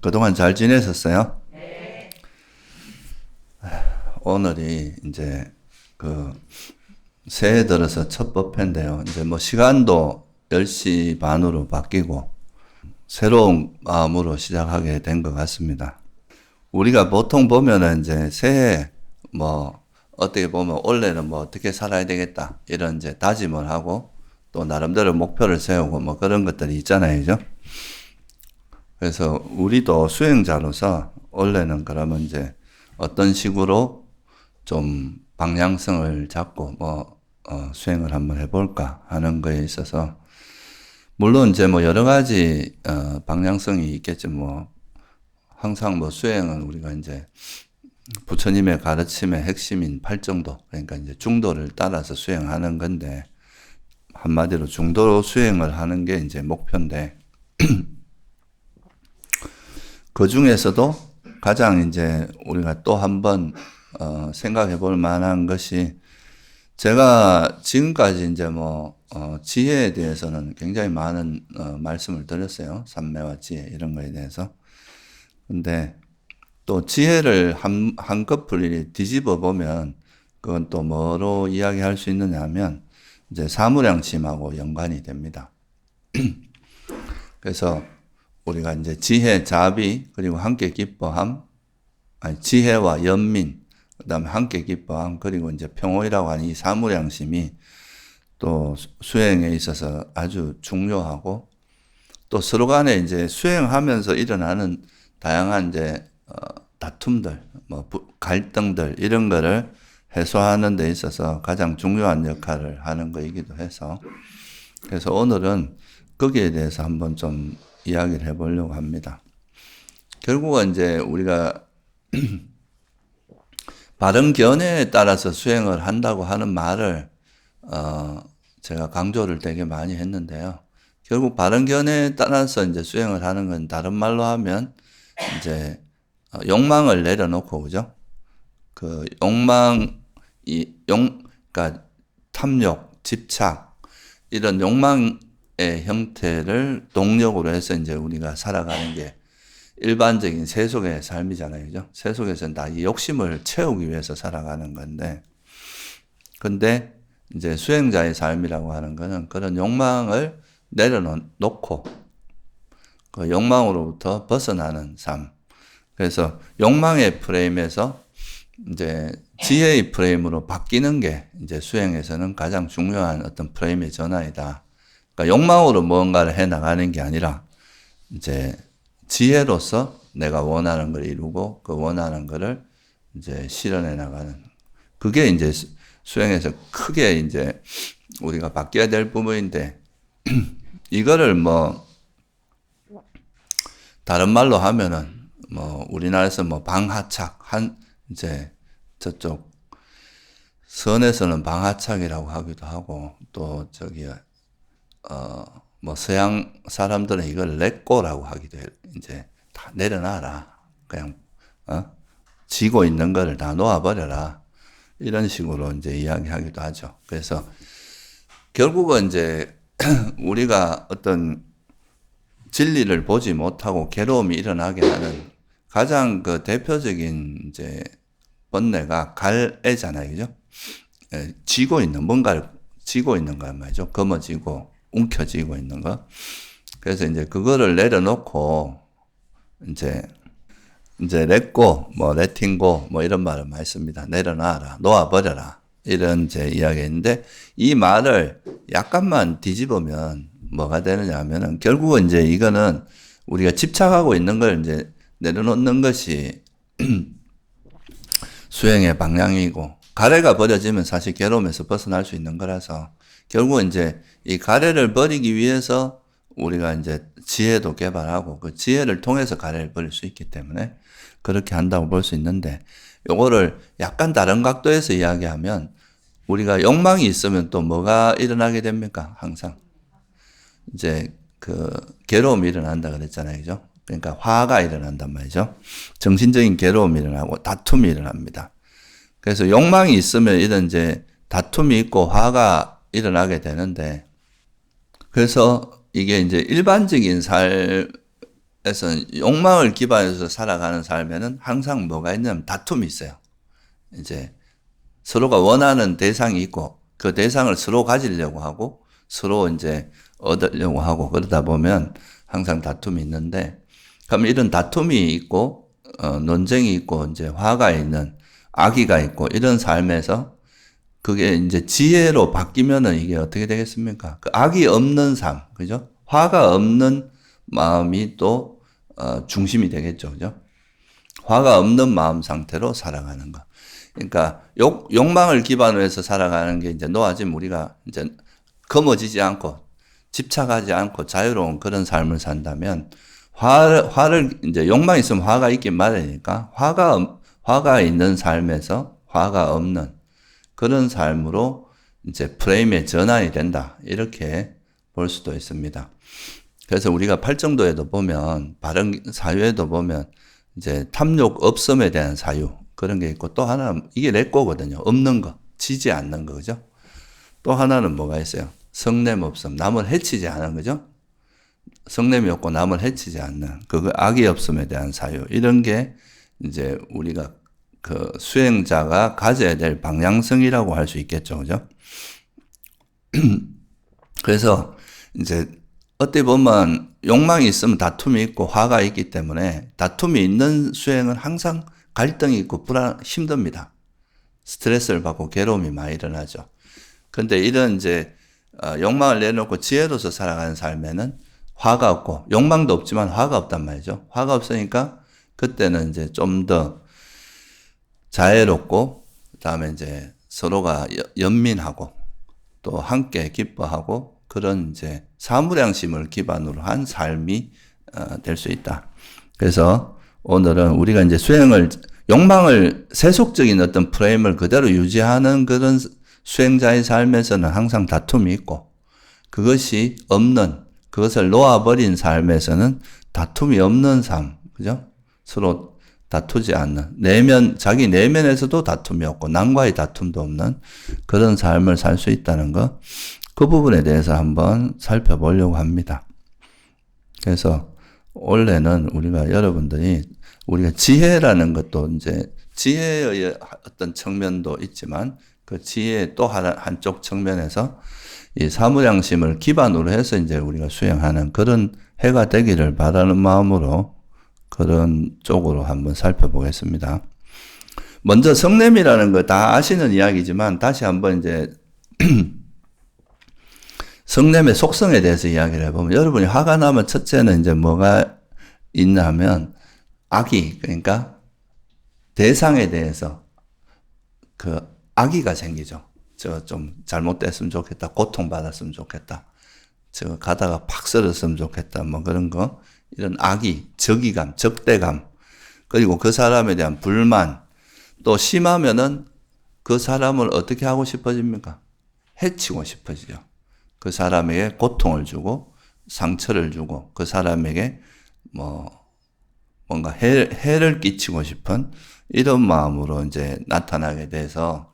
그동안 잘 지내셨어요? 오늘이 이제 그 새해 들어서 첫 법회인데요. 이제 뭐 시간도 10시 반으로 바뀌고 새로운 마음으로 시작하게 된 것 같습니다. 우리가 보통 보면은 이제 새해 뭐 어떻게 보면 올해는 뭐 어떻게 살아야 되겠다 이런 이제 다짐을 하고 또 나름대로 목표를 세우고 뭐 그런 것들이 있잖아요. 그죠? 그래서 우리도 수행자로서 원래는 그러면 이제 어떤 식으로 좀 방향성을 잡고 수행을 한번 해볼까 하는 거에 있어서 물론 이제 뭐 여러 가지 방향성이 있겠지. 뭐 항상 뭐 수행은 우리가 이제 부처님의 가르침의 핵심인 팔정도, 그러니까 이제 중도를 따라서 수행하는 건데, 한마디로 중도 수행을 하는 게 이제 목표인데, 그 중에서도 가장 이제 우리가 또 한번 생각해 볼 만한 것이, 제가 지금까지 이제 지혜에 대해서는 굉장히 많은 말씀을 드렸어요. 삼매와 지혜 이런 거에 대해서. 근데 또 지혜를 한꺼풀이 뒤집어 보면 그건 또 뭐로 이야기할 수 있느냐 하면 이제 사무량심하고 연관이 됩니다. 그래서 우리가 이제 지혜, 자비, 그리고 함께 기뻐함, 지혜와 연민, 그 다음에 함께 기뻐함, 그리고 이제 평오이라고 하는 이 사무량심이 또 수행에 있어서 아주 중요하고, 또 서로 간에 이제 수행하면서 일어나는 다양한 이제 다툼들, 갈등들 이런 거를 해소하는 데 있어서 가장 중요한 역할을 하는 거이기도 해서, 그래서 오늘은 거기에 대해서 한번 좀 이야기를 해보려고 합니다. 결국은 이제 우리가 바른 견해에 따라서 수행을 한다고 하는 말을 제가 강조를 되게 많이 했는데요. 결국 바른 견해에 따라서 이제 수행을 하는 건 다른 말로 하면 이제 욕망을 내려놓고, 그죠? 그 그러니까 탐욕, 집착 이런 욕망의 형태를 동력으로 해서 이제 우리가 살아가는 게 일반적인 세속의 삶이잖아요, 그죠? 세속에서는 다 이 욕심을 채우기 위해서 살아가는 건데, 근데 이제 수행자의 삶이라고 하는 거는 그런 욕망을 내려놓고 그 욕망으로부터 벗어나는 삶. 그래서 욕망의 프레임에서 이제 지혜의 프레임으로 바뀌는 게 이제 수행에서는 가장 중요한 어떤 프레임의 전환이다. 그러니까 욕망으로 뭔가를 해 나가는 게 아니라 이제 지혜로서 내가 원하는 걸 이루고 그 원하는 거를 이제 실현해 나가는, 그게 이제 수행에서 크게 이제 우리가 바뀌어야 될 부분인데, 이거를 다른 말로 하면은 우리나라에서 방하착 이제 저쪽 선에서는 방하착이라고 하기도 하고, 또 서양 사람들은 이걸 렛고라고 하기도 해요. 이제 다 내려놔라. 그냥, 쥐고 있는 거를 다 놓아버려라. 이런 식으로 이제 이야기하기도 하죠. 그래서 결국은 이제 우리가 어떤 진리를 보지 못하고 괴로움이 일어나게 하는 가장 그 대표적인 이제 번뇌가 갈애잖아요. 그죠? 쥐고 있는, 뭔가를 쥐고 있는 거 말이죠. 검어지고, 움켜쥐고 있는 거. 그래서 이제 그거를 내려놓고, 이제 렛고, 레팅고, 이런 말을 많이 씁니다. 내려놔라, 놓아버려라. 이런 이제 이야기인데, 이 말을 약간만 뒤집으면 뭐가 되느냐 하면은, 결국은 이제 이거는 우리가 집착하고 있는 걸 이제 내려놓는 것이 수행의 방향이고, 가래가 버려지면 사실 괴로움에서 벗어날 수 있는 거라서, 결국 이제 이 가래를 버리기 위해서 우리가 이제 지혜도 개발하고 그 지혜를 통해서 가래를 버릴 수 있기 때문에 그렇게 한다고 볼 수 있는데, 요거를 약간 다른 각도에서 이야기하면 우리가 욕망이 있으면 또 뭐가 일어나게 됩니까? 항상 이제 그 괴로움이 일어난다 그랬잖아요. 그죠? 그러니까 화가 일어난단 말이죠. 정신적인 괴로움이 일어나고 다툼이 일어납니다. 그래서 욕망이 있으면 이런 이제 다툼이 있고 화가 일어나게 되는데, 그래서 이게 이제 일반적인 삶에서 욕망을 기반으로 살아가는 삶에는 항상 뭐가 있냐면 다툼이 있어요. 이제 서로가 원하는 대상이 있고 그 대상을 서로 가지려고 하고 서로 이제 얻으려고 하고 그러다 보면 항상 다툼이 있는데, 그럼 이런 다툼이 있고 논쟁이 있고 이제 화가 있는 악의가 있고 이런 삶에서 그게 이제 지혜로 바뀌면은 이게 어떻게 되겠습니까? 그 악이 없는 삶, 그죠? 화가 없는 마음이 또 중심이 되겠죠, 그죠? 화가 없는 마음 상태로 살아가는 거. 그러니까 욕망을 기반으로 해서 살아가는 게 이제 놓아지면 우리가 이제 거머쥐지 않고 집착하지 않고 자유로운 그런 삶을 산다면 화를 이제 욕망이 있으면 화가 있긴 마련이니까 화가 있는 삶에서 화가 없는 그런 삶으로 이제 프레임의 전환이 된다. 이렇게 볼 수도 있습니다. 그래서 우리가 팔정도에도 보면 바른 사유에도 보면 이제 탐욕 없음에 대한 사유 그런 게 있고 또 하나 이게 내 거거든요. 없는 거, 지지 않는 거, 그죠? 또 하나는 뭐가 있어요? 성냄 없음, 남을 해치지 않은 거죠? 성냄이 없고 남을 해치지 않는 그거 악이 없음에 대한 사유 이런 게 이제 우리가 그 수행자가 가져야 될 방향성이라고 할 수 있겠죠, 그죠? 그래서 이제 어떻게 보면 욕망이 있으면 다툼이 있고 화가 있기 때문에 다툼이 있는 수행은 항상 갈등이 있고 힘듭니다. 스트레스를 받고 괴로움이 많이 일어나죠. 근데 이런 이제 욕망을 내놓고 지혜로서 살아가는 삶에는 화가 없고 욕망도 없지만 화가 없단 말이죠. 화가 없으니까 그때는 이제 좀 더 자애롭고 그다음에 이제 서로가 연민하고 또 함께 기뻐하고 그런 이제 사무량심을 기반으로 한 삶이 될 수 있다. 그래서 오늘은 우리가 이제 욕망을 세속적인 어떤 프레임을 그대로 유지하는 그런 수행자의 삶에서는 항상 다툼이 있고 그것이 없는 그것을 놓아버린 삶에서는 다툼이 없는 삶, 그죠? 서로 다투지 않는 자기 내면에서도 다툼이 없고 남과의 다툼도 없는 그런 삶을 살 수 있다는 거, 그 부분에 대해서 한번 살펴보려고 합니다. 그래서 원래는 우리가 지혜라는 것도 이제 지혜의 어떤 측면도 있지만 그 지혜의 또 한쪽 측면에서 이 사무량심을 기반으로 해서 이제 우리가 수행하는 그런 해가 되기를 바라는 마음으로 그런 쪽으로 한번 살펴보겠습니다. 먼저 성냄이라는 거 다 아시는 이야기지만 다시 한번 이제 성냄의 속성에 대해서 이야기를 해보면 여러분이 화가 나면 첫째는 이제 뭐가 있나 하면 악의, 그러니까 대상에 대해서 그 악의가 생기죠. 저 좀 잘못됐으면 좋겠다. 고통받았으면 좋겠다. 저 가다가 팍 쓰러졌으면 좋겠다. 뭐 그런 거. 이런 악의, 적의감, 적대감, 그리고 그 사람에 대한 불만, 또 심하면은 그 사람을 어떻게 하고 싶어집니까? 해치고 싶어지죠. 그 사람에게 고통을 주고 상처를 주고 그 사람에게 뭔가 해를 끼치고 싶은 이런 마음으로 이제 나타나게 돼서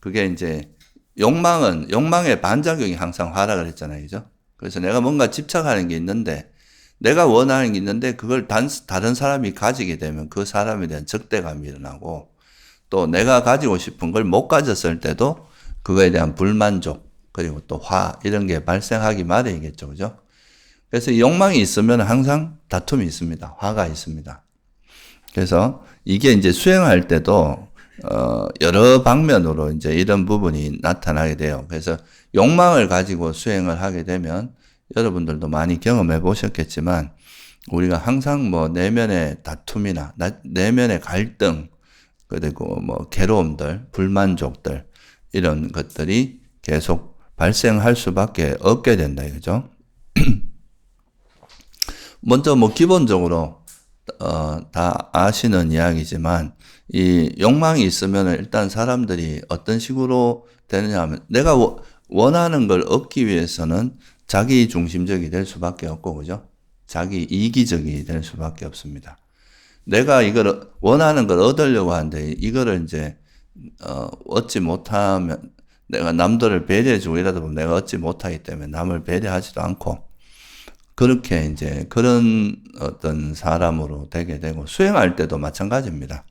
그게 이제 욕망의 반작용이 항상 화락을 했잖아요. 그죠? 그래서 내가 뭔가 집착하는 게 있는데 내가 원하는 게 있는데 그걸 다른 사람이 가지게 되면 그 사람에 대한 적대감이 일어나고 또 내가 가지고 싶은 걸 못 가졌을 때도 그거에 대한 불만족 그리고 또 화 이런 게 발생하기 마련이겠죠. 그죠? 그래서 욕망이 있으면 항상 다툼이 있습니다. 화가 있습니다. 그래서 이게 이제 수행할 때도 여러 방면으로 이제 이런 부분이 나타나게 돼요. 그래서 욕망을 가지고 수행을 하게 되면 여러분들도 많이 경험해 보셨겠지만 우리가 항상 내면의 다툼이나 내면의 갈등 그리고 괴로움들, 불만족들 이런 것들이 계속 발생할 수밖에 없게 된다 이거죠. 먼저 기본적으로 다 아시는 이야기지만 이 욕망이 있으면 일단 사람들이 어떤 식으로 되느냐 하면 내가 원하는 걸 얻기 위해서는 자기 중심적이 될 수밖에 없고, 그죠? 자기 이기적이 될 수밖에 없습니다. 내가 이걸 원하는 걸 얻으려고 하는데 이거를 이제 얻지 못하면 내가 남들을 배려해주고 이러다 보면 내가 얻지 못하기 때문에 남을 배려하지도 않고 그렇게 이제 그런 어떤 사람으로 되게 되고, 수행할 때도 마찬가지입니다.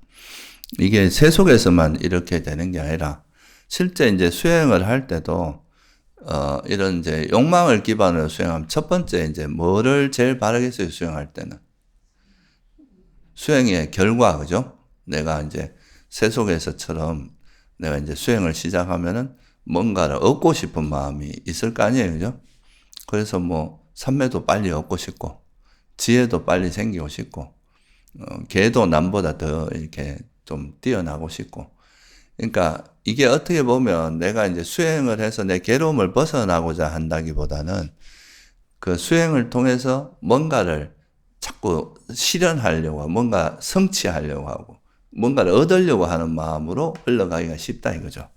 이게 세속에서만 이렇게 되는 게 아니라 실제 이제 수행을 할 때도 이런 이제 욕망을 기반으로 수행하면 첫 번째 이제 뭐를 제일 바라겠어요? 수행할 때는 수행의 결과, 그죠? 내가 이제 세속에서처럼 내가 이제 수행을 시작하면은 뭔가를 얻고 싶은 마음이 있을 거 아니에요, 그죠? 그래서 뭐 삼매도 빨리 얻고 싶고 지혜도 빨리 생기고 싶고 걔도 남보다 더 이렇게 좀 뛰어나고 싶고. 그러니까 이게 어떻게 보면 내가 이제 수행을 해서 내 괴로움을 벗어나고자 한다기보다는 그 수행을 통해서 뭔가를 자꾸 실현하려고 하고 뭔가 성취하려고 하고 뭔가를 얻으려고 하는 마음으로 흘러가기가 쉽다 이거죠.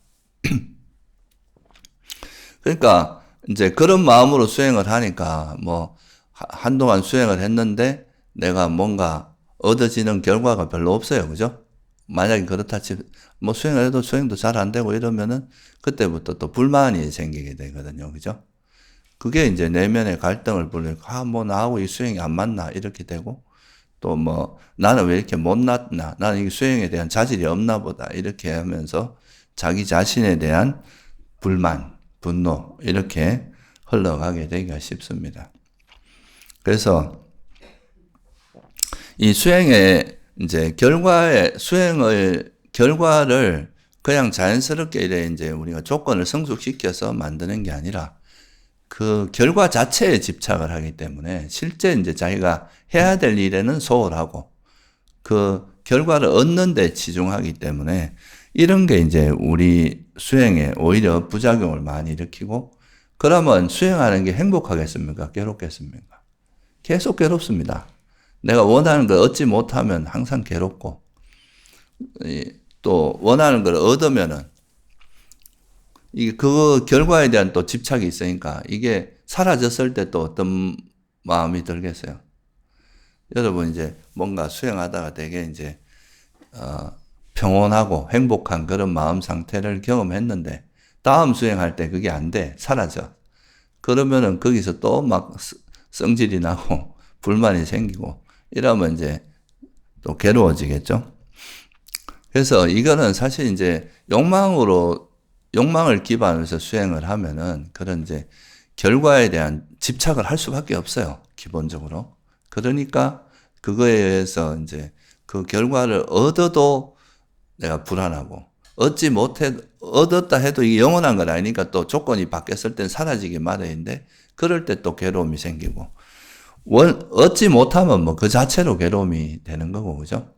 그러니까 이제 그런 마음으로 수행을 하니까 뭐 한동안 수행을 했는데 내가 뭔가 얻어지는 결과가 별로 없어요. 그죠? 만약에 그렇다 치면 뭐 수행을 해도 수행도 잘 안 되고 이러면은 그때부터 또 불만이 생기게 되거든요. 그죠? 그게 이제 내면의 갈등을 불러서 뭐 나하고 이 수행이 안 맞나 이렇게 되고 또 뭐 나는 왜 이렇게 못났나 나는 이 수행에 대한 자질이 없나 보다 이렇게 하면서 자기 자신에 대한 불만, 분노 이렇게 흘러가게 되기가 쉽습니다. 그래서 이 수행의 이제 결과를 그냥 자연스럽게 이래 이제 우리가 조건을 성숙시켜서 만드는 게 아니라 그 결과 자체에 집착을 하기 때문에 실제 이제 자기가 해야 될 일에는 소홀하고 그 결과를 얻는 데 치중하기 때문에 이런 게 이제 우리 수행에 오히려 부작용을 많이 일으키고 그러면 수행하는 게 행복하겠습니까? 괴롭겠습니까? 계속 괴롭습니다. 내가 원하는 걸 얻지 못하면 항상 괴롭고 또 원하는 걸 얻으면은 이게 그 결과에 대한 또 집착이 있으니까 이게 사라졌을 때 또 어떤 마음이 들겠어요. 여러분 이제 뭔가 수행하다가 되게 이제 평온하고 행복한 그런 마음 상태를 경험했는데 다음 수행할 때 그게 안 돼. 사라져. 그러면은 거기서 또 막 성질이 나고 불만이 생기고 이러면 이제 또 괴로워지겠죠. 그래서 이거는 사실 이제 욕망을 기반으로 해서 수행을 하면은 그런 이제 결과에 대한 집착을 할 수밖에 없어요. 기본적으로. 그러니까 그거에 의해서 이제 그 결과를 얻어도 내가 불안하고 얻었다 해도 이게 영원한 건 아니니까 또 조건이 바뀌었을 땐 사라지기 마련인데 그럴 때 또 괴로움이 생기고 얻지 못하면 뭐 그 자체로 괴로움이 되는 거고, 그죠?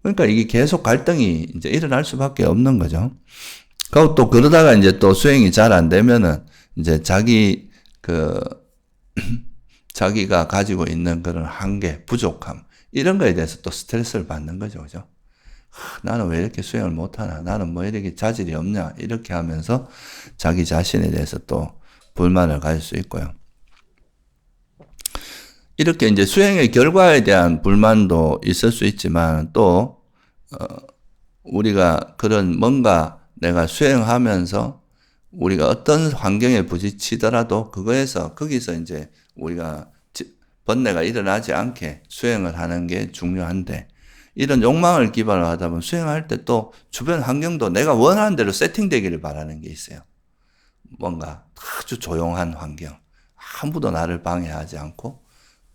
그러니까 이게 계속 갈등이 이제 일어날 수밖에 없는 거죠. 그리고 또 그러다가 이제 또 수행이 잘 안 되면은 이제 자기가 가지고 있는 그런 한계, 부족함, 이런 거에 대해서 또 스트레스를 받는 거죠. 그죠? 나는 왜 이렇게 수행을 못하나? 나는 뭐 이렇게 자질이 없냐? 이렇게 하면서 자기 자신에 대해서 또 불만을 가질 수 있고요. 이렇게 이제 수행의 결과에 대한 불만도 있을 수 있지만 또 우리가 그런 뭔가 내가 수행하면서 우리가 어떤 환경에 부딪히더라도 거기서 이제 우리가 번뇌가 일어나지 않게 수행을 하는 게 중요한데 이런 욕망을 기반으로 하다 보면 수행할 때 또 주변 환경도 내가 원하는 대로 세팅되기를 바라는 게 있어요. 뭔가 아주 조용한 환경, 아무도 나를 방해하지 않고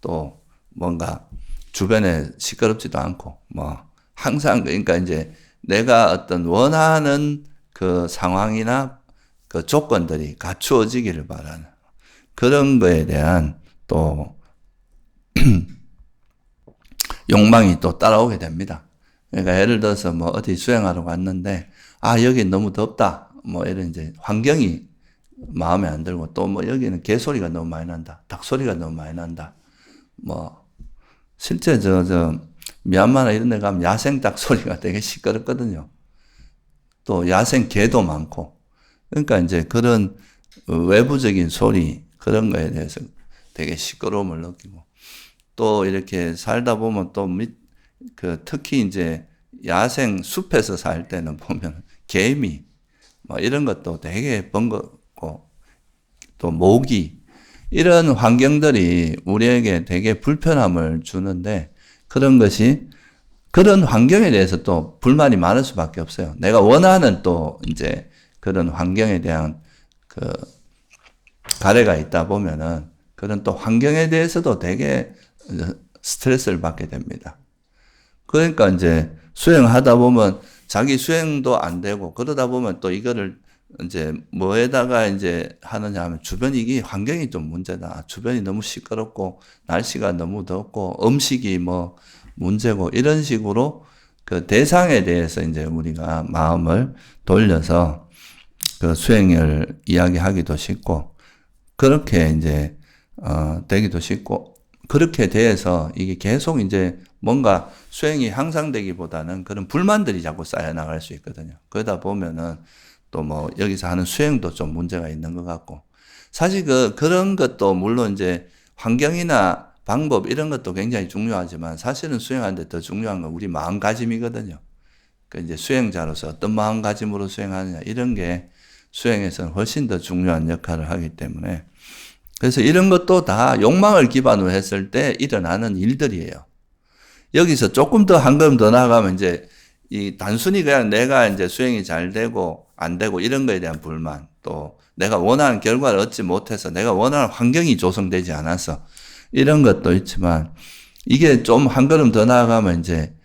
또 뭔가 주변에 시끄럽지도 않고 뭐 항상 그러니까 이제 내가 어떤 원하는 그 상황이나 그 조건들이 갖추어지기를 바라는 그런 거에 대한 또 욕망이 또 따라오게 됩니다. 그러니까 예를 들어서 뭐 어디 수행하러 갔는데 여기 너무 덥다 뭐 이런 이제 환경이 마음에 안 들고 또 뭐 여기는 개 소리가 너무 많이 난다, 닭 소리가 너무 많이 난다. 뭐 실제 미얀마나 이런 데 가면 야생 닭 소리가 되게 시끄럽거든요. 또 야생 개도 많고. 그러니까 이제 그런 외부적인 소리 그런 거에 대해서 되게 시끄러움을 느끼고 또 이렇게 살다 보면 또 특히 이제 야생 숲에서 살 때는 보면 개미 뭐 이런 것도 되게 번거롭고 또 모기 이런 환경들이 우리에게 되게 불편함을 주는데 그런 환경에 대해서 또 불만이 많을 수밖에 없어요. 내가 원하는 또 이제 그런 환경에 대한 그 가래가 있다 보면은 그런 또 환경에 대해서도 되게 스트레스를 받게 됩니다. 그러니까 이제 수행하다 보면 자기 수행도 안 되고 그러다 보면 또 이거를 이제 뭐에다가 이제 하느냐 하면 주변이 이게 환경이 좀 문제다. 주변이 너무 시끄럽고 날씨가 너무 덥고 음식이 뭐 문제고 이런 식으로 그 대상에 대해서 이제 우리가 마음을 돌려서 그 수행을 이야기하기도 쉽고 그렇게 이제 되기도 쉽고 그렇게 돼서 이게 계속 이제 뭔가 수행이 향상되기보다는 그런 불만들이 자꾸 쌓여 나갈 수 있거든요. 그러다 보면은 또 뭐 여기서 하는 수행도 좀 문제가 있는 것 같고 사실 그런 것도 물론 이제 환경이나 방법 이런 것도 굉장히 중요하지만 사실은 수행하는데 더 중요한 건 우리 마음가짐이거든요. 그 이제 수행자로서 어떤 마음가짐으로 수행하느냐 이런 게 수행에서는 훨씬 더 중요한 역할을 하기 때문에 그래서 이런 것도 다 욕망을 기반으로 했을 때 일어나는 일들이에요. 여기서 조금 더 한 걸음 더 나아가면 이제 이 단순히 그냥 내가 이제 수행이 잘 되고 안 되고 이런 거에 대한 불만 또 내가 원하는 결과를 얻지 못해서 내가 원하는 환경이 조성되지 않아서 이런 것도 있지만 이게 좀 한 걸음 더 나아가면 이제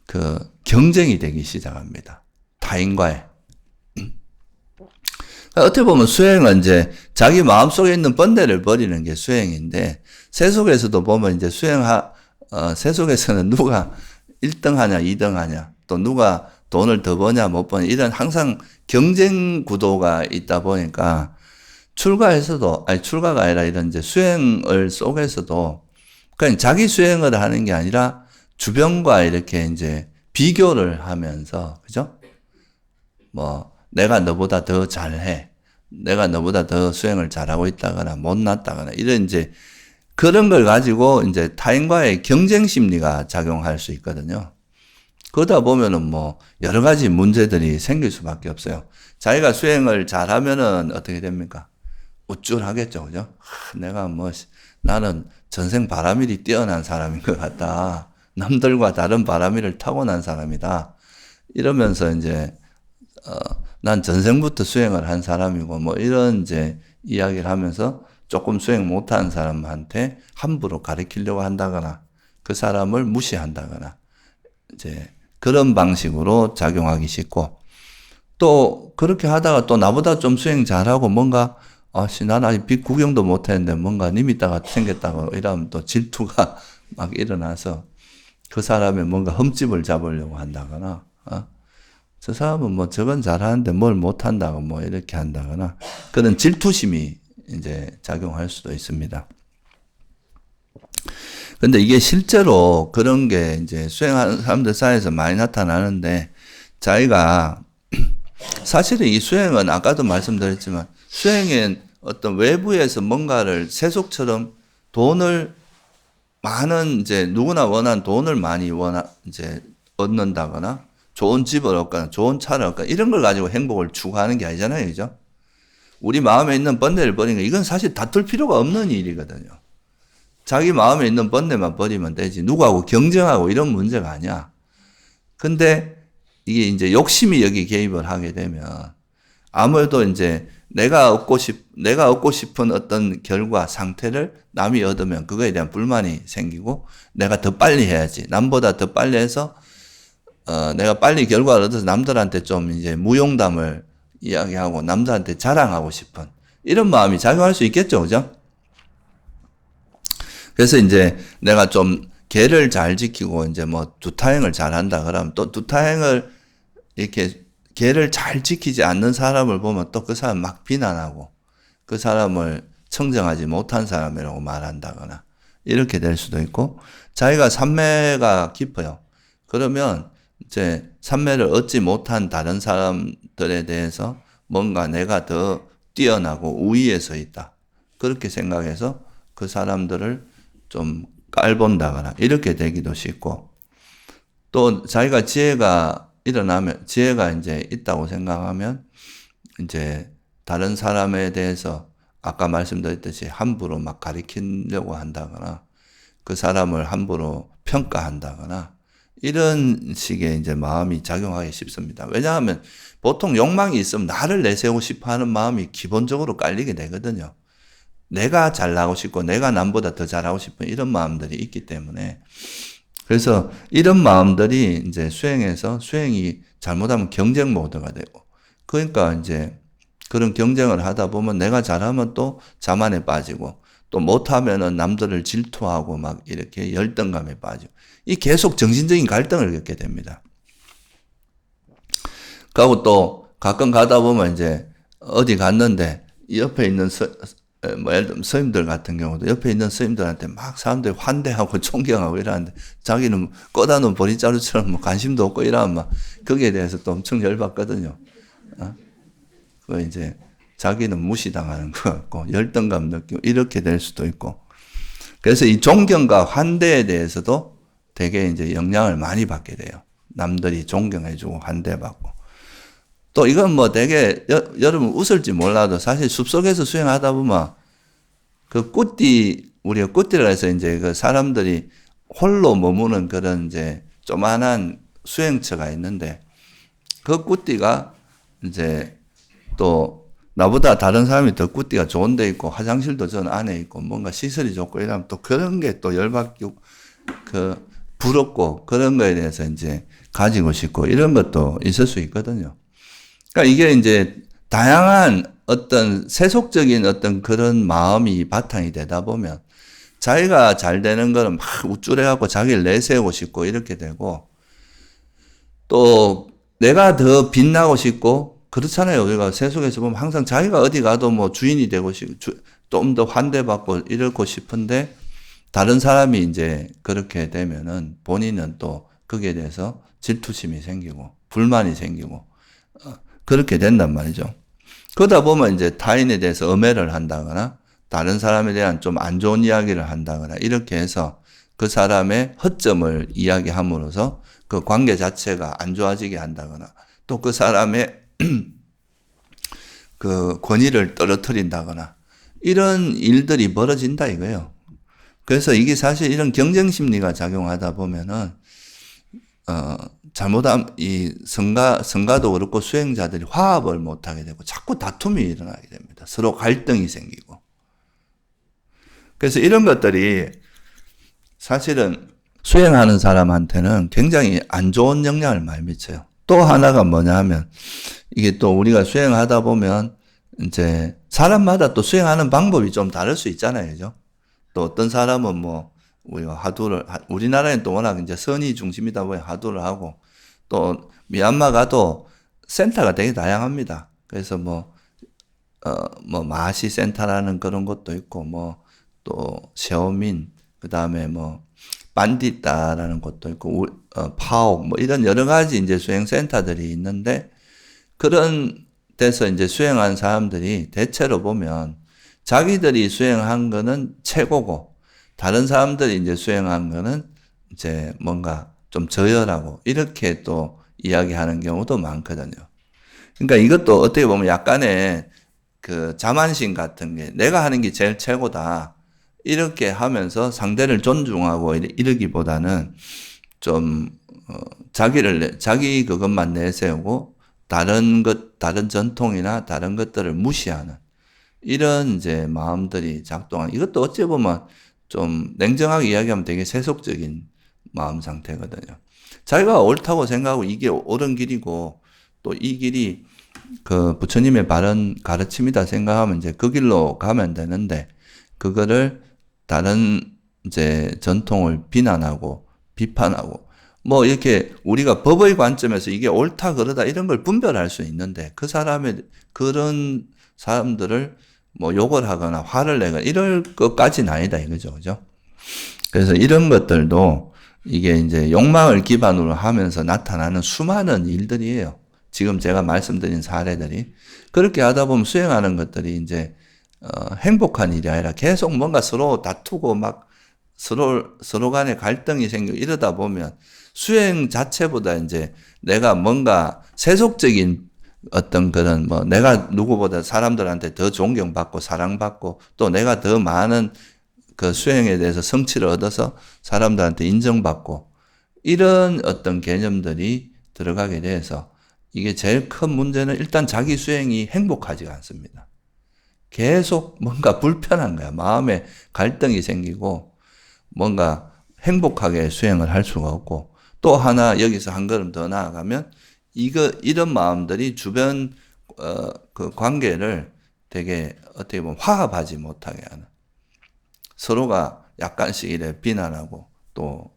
그 경쟁이 되기 시작합니다. 타인과의. 어떻게 보면 수행은 이제 자기 마음속에 있는 번뇌를 버리는 게 수행인데 세속에서도 보면 이제 세속에서는 누가 1등 하냐 2등 하냐 또 누가 돈을 더 버냐 못 버냐 이런 항상 경쟁 구도가 있다 보니까 출가가 아니라 이런 이제 수행을 속에서도 그냥 자기 수행을 하는 게 아니라 주변과 이렇게 이제 비교를 하면서 그죠? 뭐 내가 너보다 더 잘해. 내가 너보다 더 수행을 잘하고 있다거나 못났다거나 이런 이제 그런 걸 가지고 이제 타인과의 경쟁 심리가 작용할 수 있거든요. 그러다 보면은 뭐 여러 가지 문제들이 생길 수밖에 없어요. 자기가 수행을 잘하면은 어떻게 됩니까? 우쭐하겠죠, 그죠? 나는 전생 바라밀이 뛰어난 사람인 것 같다. 남들과 다른 바라밀을 타고난 사람이다. 이러면서 이제 난 전생부터 수행을 한 사람이고 뭐 이런 이제 이야기를 하면서 조금 수행 못한 사람한테 함부로 가르치려고 한다거나 그 사람을 무시한다거나 이제 그런 방식으로 작용하기 쉽고 또 그렇게 하다가 또 나보다 좀 수행 잘하고 뭔가 난 아직 빛 구경도 못했는데 뭔가 님 있다가 생겼다고 이러면 또 질투가 막 일어나서 그 사람의 뭔가 흠집을 잡으려고 한다거나 저 사람은 뭐 저건 잘하는데 뭘 못한다고 뭐 이렇게 한다거나 그런 질투심이 이제 작용할 수도 있습니다. 근데 이게 실제로 그런 게 이제 수행하는 사람들 사이에서 많이 나타나는데 자기가 사실은 이 수행은 아까도 말씀드렸지만 수행은 어떤 외부에서 뭔가를 세속처럼 돈을 많은 이제 누구나 원하는 돈을 많이 이제 얻는다거나 좋은 집을 얻거나 좋은 차를 얻거나 이런 걸 가지고 행복을 추구하는 게 아니잖아요. 그죠? 우리 마음에 있는 번뇌를 버리는 거 이건 사실 다툴 필요가 없는 일이거든요. 자기 마음에 있는 번뇌만 버리면 되지. 누구하고 경쟁하고 이런 문제가 아니야. 근데 이게 이제 욕심이 여기 개입을 하게 되면 아무래도 이제 내가 얻고 싶은 어떤 결과, 상태를 남이 얻으면 그거에 대한 불만이 생기고 내가 더 빨리 해야지. 남보다 더 빨리 해서 내가 빨리 결과를 얻어서 남들한테 좀 이제 무용담을 이야기하고 남들한테 자랑하고 싶은 이런 마음이 작용할 수 있겠죠. 그죠? 그래서 이제 내가 좀 계를 잘 지키고 이제 뭐 두타행을 잘 한다 그러면 또 두타행을 이렇게 계를 잘 지키지 않는 사람을 보면 또 그 사람 막 비난하고 그 사람을 청정하지 못한 사람이라고 말한다거나 이렇게 될 수도 있고 자기가 삼매가 깊어요. 그러면 이제 삼매를 얻지 못한 다른 사람들에 대해서 뭔가 내가 더 뛰어나고 우위에 서 있다. 그렇게 생각해서 그 사람들을 좀 깔본다거나 이렇게 되기도 쉽고 또 자기가 지혜가 이제 있다고 생각하면 이제 다른 사람에 대해서 아까 말씀드렸듯이 함부로 막 가리키려고 한다거나 그 사람을 함부로 평가한다거나 이런 식의 이제 마음이 작용하기 쉽습니다. 왜냐하면 보통 욕망이 있으면 나를 내세우고 싶어 하는 마음이 기본적으로 깔리게 되거든요. 내가 잘나고 싶고 내가 남보다 더 잘하고 싶은 이런 마음들이 있기 때문에 그래서 이런 마음들이 이제 수행이 잘못하면 경쟁 모드가 되고 그러니까 이제 그런 경쟁을 하다 보면 내가 잘하면 또 자만에 빠지고 또 못하면은 남들을 질투하고 막 이렇게 열등감에 빠지고 이 계속 정신적인 갈등을 겪게 됩니다. 그리고 또 가끔 가다 보면 이제 어디 갔는데 옆에 있는 예를 들면 스님들 같은 경우도 옆에 있는 스님들한테 막 사람들이 환대하고 존경하고 이러는데 자기는 꺼다놓은 보리자루처럼 뭐 관심도 없고 이러면 막 거기에 대해서 또 엄청 열받거든요. 그 이제 자기는 무시당하는 것 같고 열등감 느끼고 이렇게 될 수도 있고 그래서 이 존경과 환대에 대해서도 되게 이제 영향을 많이 받게 돼요. 남들이 존경해주고 환대받고 또 이건 뭐 되게 여러분 웃을지 몰라도 사실 숲속에서 수행하다 보면 그 우리가 꾸띠라 해서 이제 그 사람들이 홀로 머무는 그런 이제 조만한 수행처가 있는데 그 꾸띠가 이제 또 나보다 다른 사람이 더 꾸띠가 좋은 데 있고 화장실도 전 안에 있고 뭔가 시설이 좋고 이러면 또 그런 게 또 열받고 부럽고 그런 거에 대해서 이제 가지고 싶고 이런 것도 있을 수 있거든요. 그러니까 이게 이제 다양한 어떤 세속적인 어떤 그런 마음이 바탕이 되다 보면 자기가 잘 되는 거는 막 우쭐해갖고 자기를 내세우고 싶고 이렇게 되고 또 내가 더 빛나고 싶고 그렇잖아요. 우리가 세속에서 보면 항상 자기가 어디 가도 뭐 주인이 되고 싶고 좀 더 환대받고 이러고 싶은데 다른 사람이 이제 그렇게 되면은 본인은 또 거기에 대해서 질투심이 생기고 불만이 생기고 그렇게 된단 말이죠. 그러다 보면 이제 타인에 대해서 엄해를 한다거나 다른 사람에 대한 좀 안 좋은 이야기를 한다거나 이렇게 해서 그 사람의 허점을 이야기함으로써 그 관계 자체가 안 좋아지게 한다거나 또 그 사람의 그 권위를 떨어뜨린다거나 이런 일들이 벌어진다 이거예요. 그래서 이게 사실 이런 경쟁 심리가 작용하다 보면은 잘못하면 이 성가도 그렇고 수행자들이 화합을 못하게 되고 자꾸 다툼이 일어나게 됩니다. 서로 갈등이 생기고. 그래서 이런 것들이 사실은 수행하는 사람한테는 굉장히 안 좋은 영향을 많이 미쳐요. 또 하나가 뭐냐 하면 이게 또 우리가 수행하다 보면 이제 사람마다 또 수행하는 방법이 좀 다를 수 있잖아요. 그죠? 또 어떤 사람은 뭐 우리가 우리나라는 또 워낙 이제 선의 중심이다 보니 하도를 하고 또 미얀마 가도 센터가 되게 다양합니다. 그래서 뭐 마시 센터라는 그런 것도 있고 또 샤오민 그다음에 반디따라는 것도 있고 파옥 이런 여러 가지 이제 수행 센터들이 있는데 그런 데서 이제 수행한 사람들이 대체로 보면 자기들이 수행한 거는 최고고 다른 사람들이 이제 수행한 거는 이제 뭔가 좀 저열하고 이렇게 또 이야기하는 경우도 많거든요. 그러니까 이것도 어떻게 보면 약간의 그 자만심 같은 게 내가 하는 게 제일 최고다. 이렇게 하면서 상대를 존중하고 이러기보다는 좀 자기 그것만 내세우고 다른 전통이나 다른 것들을 무시하는 이런 이제 마음들이 작동하는 이것도 어찌 보면 좀 냉정하게 이야기하면 되게 세속적인 마음 상태거든요. 자기가 옳다고 생각하고 이게 옳은 길이고 또 이 길이 그 부처님의 바른 가르침이다 생각하면 이제 그 길로 가면 되는데 그거를 다른 이제 전통을 비난하고 비판하고 이렇게 우리가 법의 관점에서 이게 옳다 그러다 이런 걸 분별할 수 있는데 그런 사람들을 욕을 하거나 화를 내거나 이럴 것까지는 아니다 이거죠. 그죠? 그래서 이런 것들도 이게 이제 욕망을 기반으로 하면서 나타나는 수많은 일들이에요. 지금 제가 말씀드린 사례들이. 그렇게 하다 보면 수행하는 것들이 이제, 행복한 일이 아니라 계속 뭔가 서로 다투고 서로 간에 갈등이 생기고 이러다 보면 수행 자체보다 이제 내가 뭔가 세속적인 어떤 그런 뭐 내가 누구보다 사람들한테 더 존경받고 사랑받고 또 내가 더 많은 그 수행에 대해서 성취를 얻어서 사람들한테 인정받고 이런 어떤 개념들이 들어가게 돼서 이게 제일 큰 문제는 일단 자기 수행이 행복하지가 않습니다. 계속 뭔가 불편한 거야. 마음에 갈등이 생기고 뭔가 행복하게 수행을 할 수가 없고 또 하나 여기서 한 걸음 더 나아가면 이런 마음들이 주변 그 관계를 되게 어떻게 보면 화합하지 못하게 하는 서로가 약간씩 이래 비난하고 또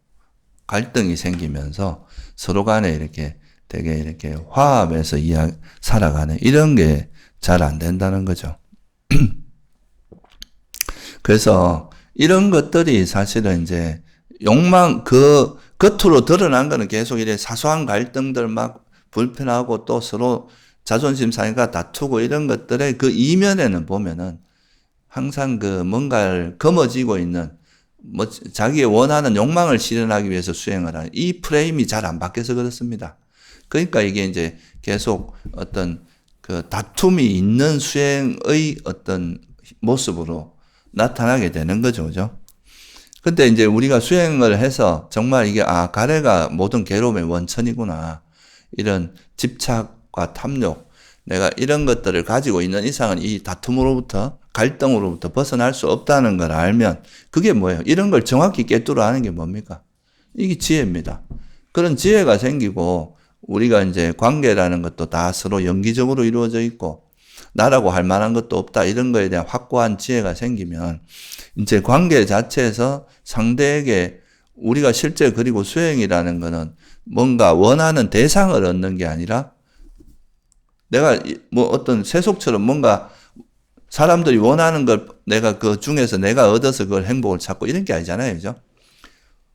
갈등이 생기면서 서로 간에 이렇게 되게 이렇게 화합해서 살아가는 이런 게 잘 안 된다는 거죠. 그래서 이런 것들이 사실은 이제 욕망, 겉으로 드러난 거는 계속 이래 사소한 갈등들 막 불편하고 또 서로 자존심 상해가 다투고 이런 것들의 그 이면에는 보면은 항상 그 뭔가를 거머쥐고 있는 뭐 자기의 원하는 욕망을 실현하기 위해서 수행을 하는 이 프레임이 잘 안 바뀌어서 그렇습니다. 그러니까 이게 이제 계속 어떤 그 다툼이 있는 수행의 어떤 모습으로 나타나게 되는 거죠. 그죠? 근데 이제 우리가 수행을 해서 정말 이게 가래가 모든 괴로움의 원천이구나. 이런 집착과 탐욕, 내가 이런 것들을 가지고 있는 이상은 이 다툼으로부터 갈등으로부터 벗어날 수 없다는 걸 알면 그게 뭐예요? 이런 걸 정확히 꿰뚫어 아는 게 뭡니까? 이게 지혜입니다. 그런 지혜가 생기고 우리가 이제 관계라는 것도 다 서로 연기적으로 이루어져 있고 나라고 할 만한 것도 없다. 이런 거에 대한 확고한 지혜가 생기면 이제 관계 자체에서 상대에게 우리가 실제 그리고 수행이라는 거는 뭔가 원하는 대상을 얻는 게 아니라 내가 뭐 어떤 세속처럼 뭔가 사람들이 원하는 걸 내가 그 중에서 내가 얻어서 그걸 행복을 찾고 이런 게 아니잖아요. 그죠?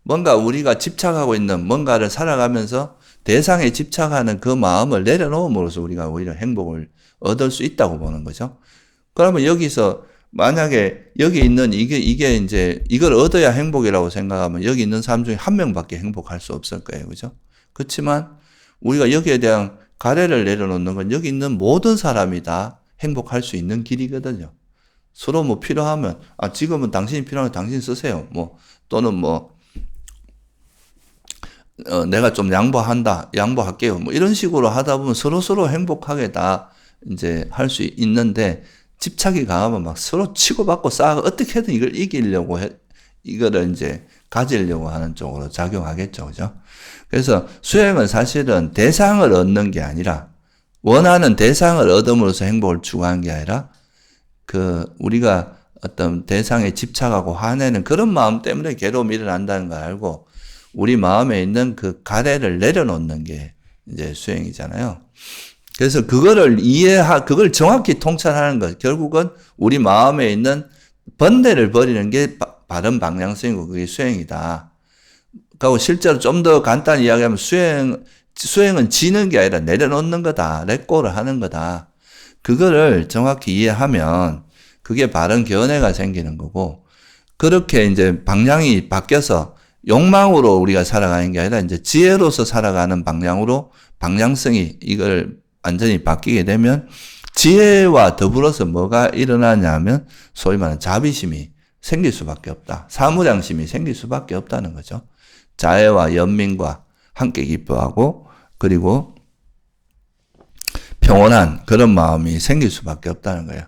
뭔가 우리가 집착하고 있는 뭔가를 살아가면서 대상에 집착하는 그 마음을 내려놓음으로써 우리가 오히려 행복을 얻을 수 있다고 보는 거죠. 그러면 여기서 만약에 여기 있는 이게 이제 이걸 얻어야 행복이라고 생각하면 여기 있는 사람 중에 한 명밖에 행복할 수 없을 거예요. 그죠? 그렇지만 우리가 여기에 대한 가래를 내려놓는 건 여기 있는 모든 사람이 다 행복할 수 있는 길이거든요. 서로 뭐 필요하면 지금은 당신이 필요하면 당신 쓰세요. 뭐 또는 내가 좀 양보할게요. 뭐 이런 식으로 하다 보면 서로 행복하게 다 이제 할 수 있는데 집착이 강하면 막 서로 치고받고 싸고 어떻게든 이걸 이기려고 이거를 이제 가지려고 하는 쪽으로 작용하겠죠. 그죠? 그래서 수행은 사실은 대상을 얻는 게 아니라 원하는 대상을 얻음으로써 행복을 추구하는 게 아니라 우리가 어떤 대상에 집착하고 화내는 그런 마음 때문에 괴로움이 일어난다는 걸 알고 우리 마음에 있는 그 가래를 내려놓는 게 이제 수행이잖아요. 그래서 그걸 정확히 통찰하는 것, 결국은 우리 마음에 있는 번뇌를 버리는 게 바른 방향성이고 그게 수행이다. 그리고 실제로 좀 더 간단히 이야기하면 수행은 지는 게 아니라 내려놓는 거다. 레꼬를 하는 거다. 그거를 정확히 이해하면 그게 바른 견해가 생기는 거고 그렇게 이제 방향이 바뀌어서 욕망으로 우리가 살아가는 게 아니라 이제 지혜로서 살아가는 방향성이 이걸 완전히 바뀌게 되면 지혜와 더불어서 뭐가 일어나냐면 소위 말하는 자비심이 생길 수밖에 없다. 사무장심이 생길 수밖에 없다는 거죠. 자애와 연민과 함께 기뻐하고 그리고 평온한 그런 마음이 생길 수밖에 없다는 거예요.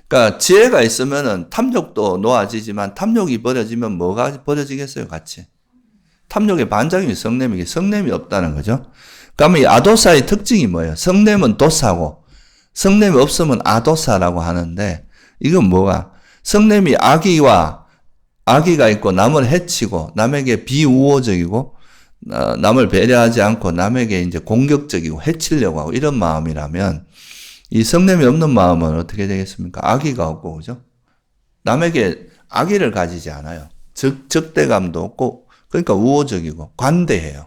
그러니까 지혜가 있으면은 탐욕도 놓아지지만 탐욕이 버려지면 뭐가 버려지겠어요, 같이? 탐욕의 반작용이 성냄이 없다는 거죠. 그러면 이 아도사의 특징이 뭐예요? 성냄은 도사고 성냄이 없으면 아도사라고 하는데 이건 뭐가? 성냄이 악의가 있고 남을 해치고 남에게 비우호적이고 남을 배려하지 않고 남에게 이제 공격적이고 해치려고 하고 이런 마음이라면 이 성냄이 없는 마음은 어떻게 되겠습니까? 악의가 없고 그죠? 남에게 악의를 가지지 않아요. 적대감도 없고 그러니까 우호적이고 관대해요.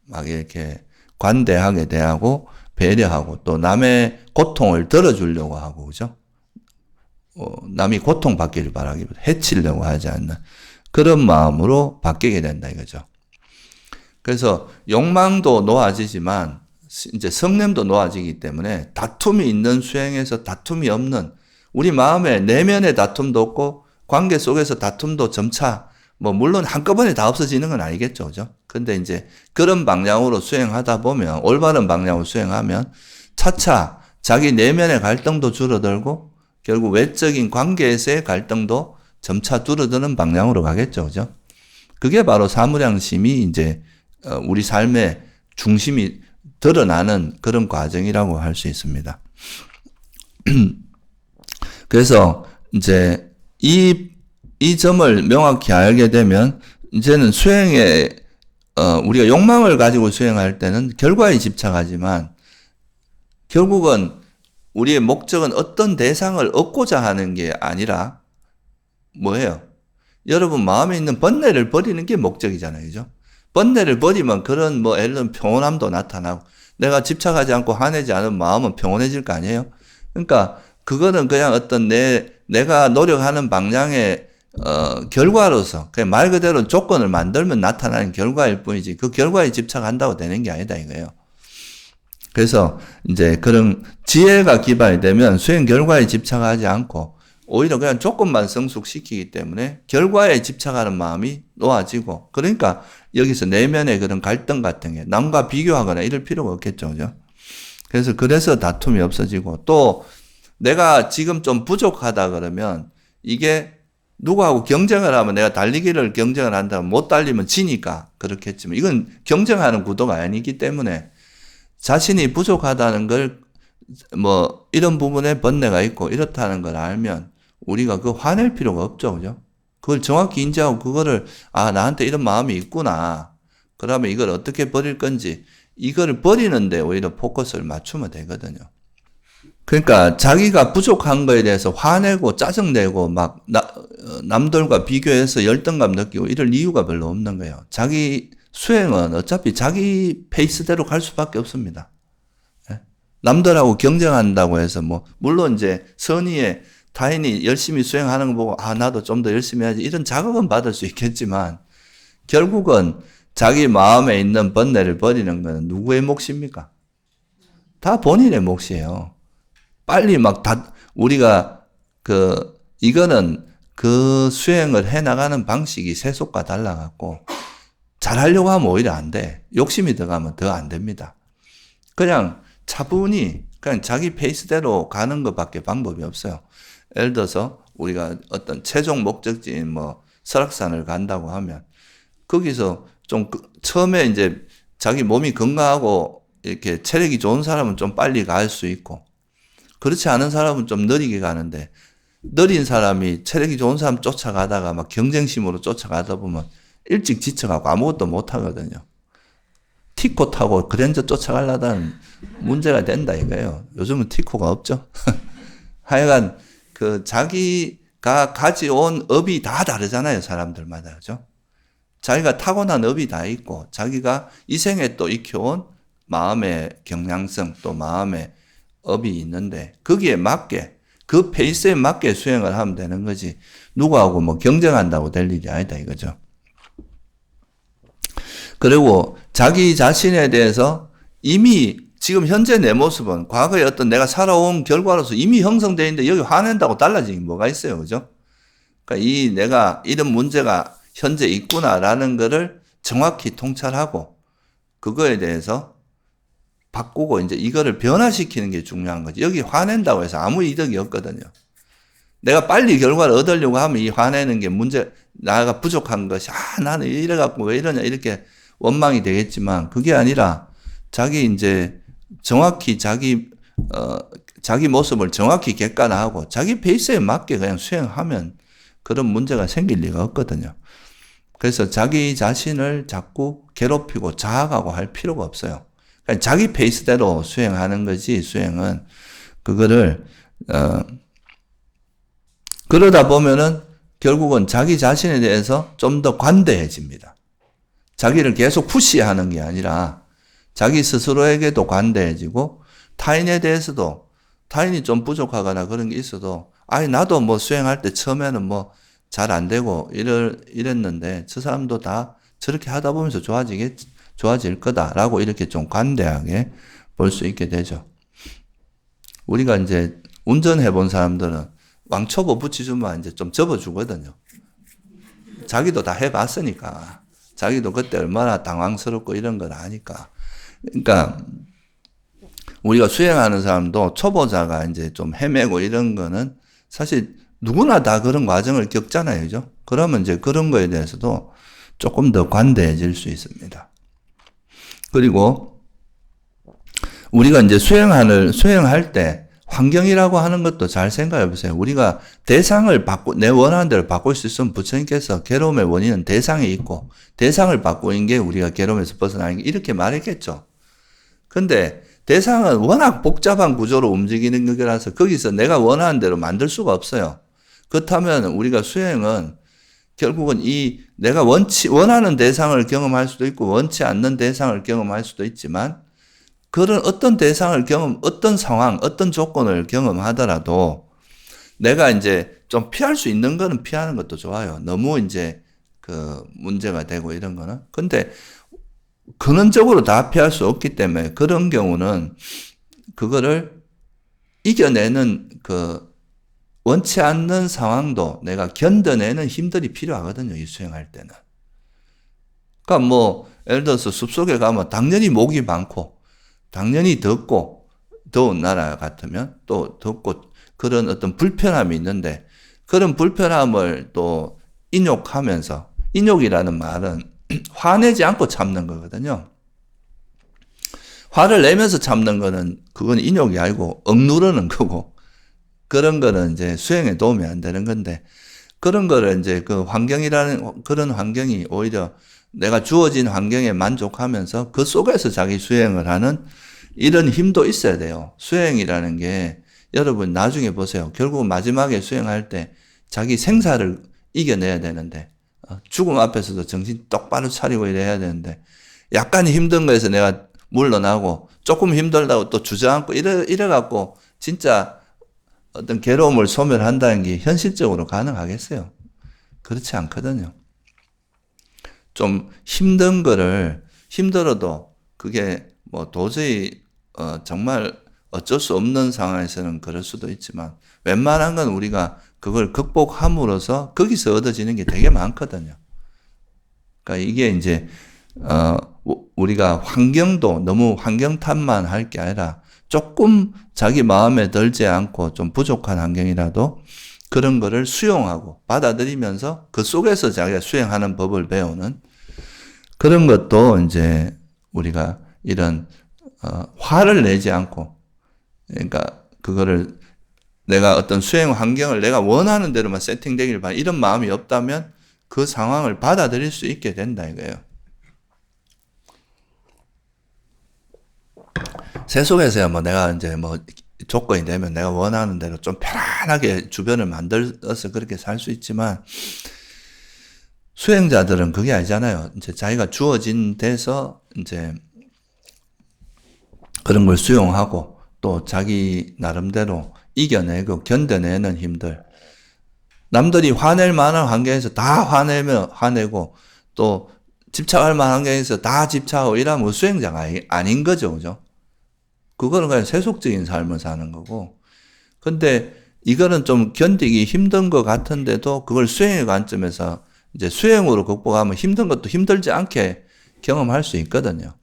막 이렇게 관대하게 대하고 배려하고 또 남의 고통을 덜어주려고 하고 그죠? 남이 고통받기를 바라기보다 해치려고 하지 않는 그런 마음으로 바뀌게 된다 이거죠. 그래서 욕망도 놓아지지만 이제 성냄도 놓아지기 때문에 다툼이 있는 수행에서 다툼이 없는 우리 마음에 내면의 다툼도 없고 관계 속에서 다툼도 점차 뭐 물론 한꺼번에 다 없어지는 건 아니겠죠. 그죠? 근데 이제 그런 방향으로 수행하다 보면 올바른 방향으로 수행하면 차차 자기 내면의 갈등도 줄어들고 결국 외적인 관계에서의 갈등도 점차 줄어드는 방향으로 가겠죠. 그죠? 그게 바로 사무량심이 이제 우리 삶의 중심이 드러나는 그런 과정이라고 할 수 있습니다. 그래서 이제 이 점을 명확히 알게 되면 이제는 수행에 우리가 욕망을 가지고 수행할 때는 결과에 집착하지만 결국은 우리의 목적은 어떤 대상을 얻고자 하는 게 아니라 뭐예요? 여러분 마음에 있는 번뇌를 버리는 게 목적이잖아요. 그죠? 번뇌를 버리면 그런 뭐 예를 들면 평온함도 나타나고 내가 집착하지 않고 화내지 않으면 마음은 평온해질 거 아니에요? 그러니까 그거는 그냥 어떤 내가 노력하는 방향의 결과로서 그냥 말 그대로 조건을 만들면 나타나는 결과일 뿐이지 그 결과에 집착한다고 되는 게 아니다 이거예요. 그래서 이제 그런 지혜가 기반이 되면 수행 결과에 집착하지 않고 오히려 그냥 조건만 성숙시키기 때문에 결과에 집착하는 마음이 놓아지고 그러니까 여기서 내면의 그런 갈등 같은 게 남과 비교하거나 이럴 필요가 없겠죠. 그죠? 그래서 다툼이 없어지고 또 내가 지금 좀 부족하다 그러면 이게 누구하고 경쟁을 하면 내가 달리기를 경쟁을 한다면 못 달리면 지니까 그렇겠지만 이건 경쟁하는 구도가 아니기 때문에 자신이 부족하다는 걸 뭐 이런 부분에 번뇌가 있고 이렇다는 걸 알면 우리가 그 화낼 필요가 없죠. 그죠? 그걸 정확히 인지하고 그거를 나한테 이런 마음이 있구나. 그러면 이걸 어떻게 버릴 건지 이거를 버리는데 오히려 포커스를 맞추면 되거든요. 그러니까 자기가 부족한 거에 대해서 화내고 짜증내고 막 남들과 비교해서 열등감 느끼고 이럴 이유가 별로 없는 거예요. 자기 수행은 어차피 자기 페이스대로 갈 수밖에 없습니다. 남들하고 경쟁한다고 해서 뭐 물론 이제 선의에 타인이 열심히 수행하는 거 보고 나도 좀 더 열심히 해야지 이런 자극은 받을 수 있겠지만 결국은 자기 마음에 있는 번뇌를 버리는 건 누구의 몫입니까? 다 본인의 몫이에요. 빨리 우리가 이거는 그 수행을 해나가는 방식이 세속과 달라갖고 잘하려고 하면 오히려 안 돼. 욕심이 들어가면 더 안 됩니다. 그냥 차분히 그냥 자기 페이스대로 가는 것밖에 방법이 없어요. 예를 들어서 우리가 어떤 최종 목적지인 뭐 설악산을 간다고 하면 거기서 좀 처음에 이제 자기 몸이 건강하고 이렇게 체력이 좋은 사람은 좀 빨리 갈 수 있고 그렇지 않은 사람은 좀 느리게 가는데 느린 사람이 체력이 좋은 사람 쫓아가다가 막 경쟁심으로 쫓아가다 보면 일찍 지쳐가고 아무것도 못 하거든요. 티코 타고 그랜저 쫓아가려다는 문제가 된다 이거예요. 요즘은 티코가 없죠. 하여간 자기가 가져온 업이 다 다르잖아요. 사람들마다. 그죠? 자기가 타고난 업이 다 있고 자기가 이 생에 또 익혀온 마음의 경향성 또 마음의 업이 있는데 거기에 맞게 그 페이스에 맞게 수행을 하면 되는 거지 누구하고 뭐 경쟁한다고 될 일이 아니다 이거죠. 그리고 자기 자신에 대해서 이미 지금 현재 내 모습은 과거에 어떤 내가 살아온 결과로서 이미 형성되어 있는데 여기 화낸다고 달라지는 게 뭐가 있어요. 그죠? 그러니까 내가 이런 문제가 현재 있구나라는 거를 정확히 통찰하고 그거에 대해서 바꾸고 이제 이거를 변화시키는 게 중요한 거지. 여기 화낸다고 해서 아무 이득이 없거든요. 내가 빨리 결과를 얻으려고 하면 이 화내는 게 나가 부족한 것이 나는 이래갖고 왜 이러냐 이렇게 원망이 되겠지만 그게 아니라 이제 정확히 자기 모습을 정확히 객관화하고 자기 페이스에 맞게 그냥 수행하면 그런 문제가 생길 리가 없거든요. 그래서 자기 자신을 자꾸 괴롭히고 자학하고 할 필요가 없어요. 그냥 자기 페이스대로 수행하는 거지 수행은 그거를 그러다 보면은 결국은 자기 자신에 대해서 좀 더 관대해집니다. 자기를 계속 푸시하는 게 아니라 자기 스스로에게도 관대해지고 타인에 대해서도 타인이 좀 부족하거나 그런 게 있어도 나도 뭐 수행할 때 처음에는 뭐 잘 안 되고 이랬는데 저 사람도 다 저렇게 하다 보면서 좋아질 거다라고 이렇게 좀 관대하게 볼 수 있게 되죠. 우리가 이제 운전해 본 사람들은 왕초보 붙여주면 이제 좀 접어주거든요. 자기도 다 해봤으니까. 자기도 그때 얼마나 당황스럽고 이런 걸 아니까. 그러니까 우리가 수행하는 사람도 초보자가 이제 좀 헤매고 이런 거는 사실 누구나 다 그런 과정을 겪잖아요. 그죠? 그러면 이제 그런 거에 대해서도 조금 더 관대해질 수 있습니다. 그리고 우리가 이제 수행할 때 환경이라고 하는 것도 잘 생각해 보세요. 우리가 대상을 내 원하는 대로 바꿀 수 있으면 부처님께서 괴로움의 원인은 대상에 있고, 대상을 바꾸는 게 우리가 괴로움에서 벗어나는 게 이렇게 말했겠죠. 근데 대상은 워낙 복잡한 구조로 움직이는 거라서 거기서 내가 원하는 대로 만들 수가 없어요. 그렇다면 우리가 수행은 결국은 내가 원하는 대상을 경험할 수도 있고 원치 않는 대상을 경험할 수도 있지만 그런 어떤 대상을 어떤 상황, 어떤 조건을 경험하더라도 내가 이제 좀 피할 수 있는 거는 피하는 것도 좋아요. 너무 이제 문제가 되고 이런 거는. 근데 근원적으로 다 피할 수 없기 때문에 그런 경우는 그거를 이겨내는 원치 않는 상황도 내가 견뎌내는 힘들이 필요하거든요. 이 수행할 때는. 그러니까 예를 들어서 숲속에 가면 당연히 모기 많고 당연히 덥고 더운 나라 같으면 또 덥고 그런 어떤 불편함이 있는데 그런 불편함을 또 인욕하면서 인욕이라는 말은 화내지 않고 참는 거거든요. 화를 내면서 참는 거는 그건 인욕이 아니고 억누르는 거고 그런 거는 이제 수행에 도움이 안 되는 건데 그런 거를 이제 환경이라는 그런 환경이 오히려 내가 주어진 환경에 만족하면서 그 속에서 자기 수행을 하는 이런 힘도 있어야 돼요. 수행이라는 게 여러분 나중에 보세요. 결국 마지막에 수행할 때 자기 생사를 이겨내야 되는데 죽음 앞에서도 정신 똑바로 차리고 이래야 되는데 약간 힘든 거에서 내가 물러나고 조금 힘들다고 또 주저앉고 이래갖고 진짜 어떤 괴로움을 소멸한다는 게 현실적으로 가능하겠어요? 그렇지 않거든요. 좀 힘든 거를 힘들어도 그게 도저히 정말 어쩔 수 없는 상황에서는 그럴 수도 있지만 웬만한 건 우리가 그걸 극복함으로써 거기서 얻어지는 게 되게 많거든요. 그러니까 이게 이제 우리가 환경도 너무 환경 탓만 할 게 아니라 조금 자기 마음에 들지 않고 좀 부족한 환경이라도 그런 거를 수용하고 받아들이면서 그 속에서 자기가 수행하는 법을 배우는 그런 것도 이제 우리가 이런 화를 내지 않고 그러니까 그거를 내가 어떤 수행 환경을 내가 원하는 대로만 세팅되길 바라 이런 마음이 없다면 그 상황을 받아들일 수 있게 된다 이거예요. 세속에서야 내가 이제 조건이 되면 내가 원하는 대로 좀 편안하게 주변을 만들어서 그렇게 살 수 있지만 수행자들은 그게 아니잖아요. 이제 자기가 주어진 데서 이제 그런 걸 수용하고 또 자기 나름대로 이겨내고 견뎌내는 힘들. 남들이 화낼 만한 환경에서 다 화내고 또 집착할 만한 환경에서 다 집착하고 이러면 수행자가 아닌 거죠. 그죠? 그거는 그냥 세속적인 삶을 사는 거고. 근데 이거는 좀 견디기 힘든 것 같은데도 그걸 수행의 관점에서 이제 수행으로 극복하면 힘든 것도 힘들지 않게 경험할 수 있거든요.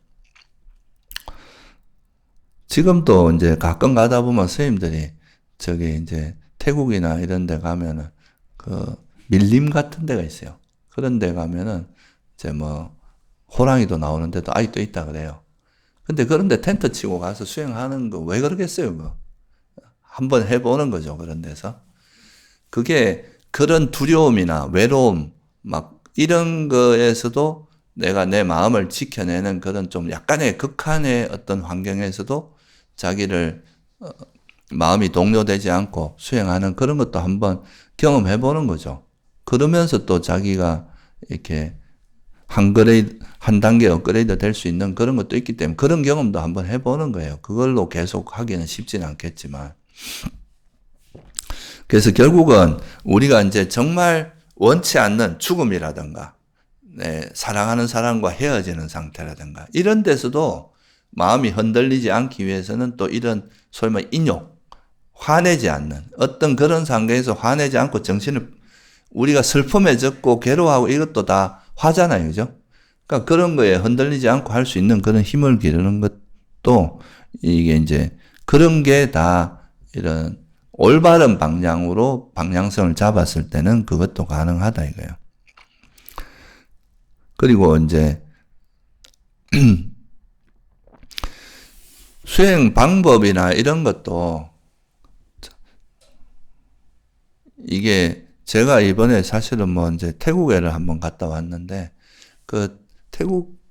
지금도 이제 가끔 가다 보면 스님들이 이제 태국이나 이런 데 가면은 밀림 같은 데가 있어요. 그런 데 가면은 이제 호랑이도 나오는 데도 아직도 있다 그래요. 근데 그런 데 텐트 치고 가서 수행하는 거 왜 그러겠어요, 그거? 한번 해보는 거죠, 그런 데서. 그게 그런 두려움이나 외로움, 이런 거에서도 내가 내 마음을 지켜내는 그런 좀 약간의 극한의 어떤 환경에서도 자기를 마음이 동요되지 않고 수행하는 그런 것도 한번 경험해 보는 거죠. 그러면서 또 자기가 이렇게 한 단계 업그레이드 될 수 있는 그런 것도 있기 때문에 그런 경험도 한번 해보는 거예요. 그걸로 계속 하기는 쉽지는 않겠지만. 그래서 결국은 우리가 이제 정말 원치 않는 죽음이라든가 사랑하는 사람과 헤어지는 상태라든가 이런 데서도 마음이 흔들리지 않기 위해서는 또 이런 소위 말해 인욕, 화내지 않는 어떤 그런 상황에서 화내지 않고 정신을 우리가 슬픔에 젖고 괴로워하고 이것도 다 화잖아요. 그죠? 그러니까 그런 거에 흔들리지 않고 할 수 있는 그런 힘을 기르는 것도 이게 이제 그런 게 다 이런 올바른 방향으로 방향성을 잡았을 때는 그것도 가능하다 이거예요. 그리고 이제 수행 방법이나 이런 것도 이게 제가 이번에 사실은 뭐 이제 태국에를 한번 갔다 왔는데 그 태국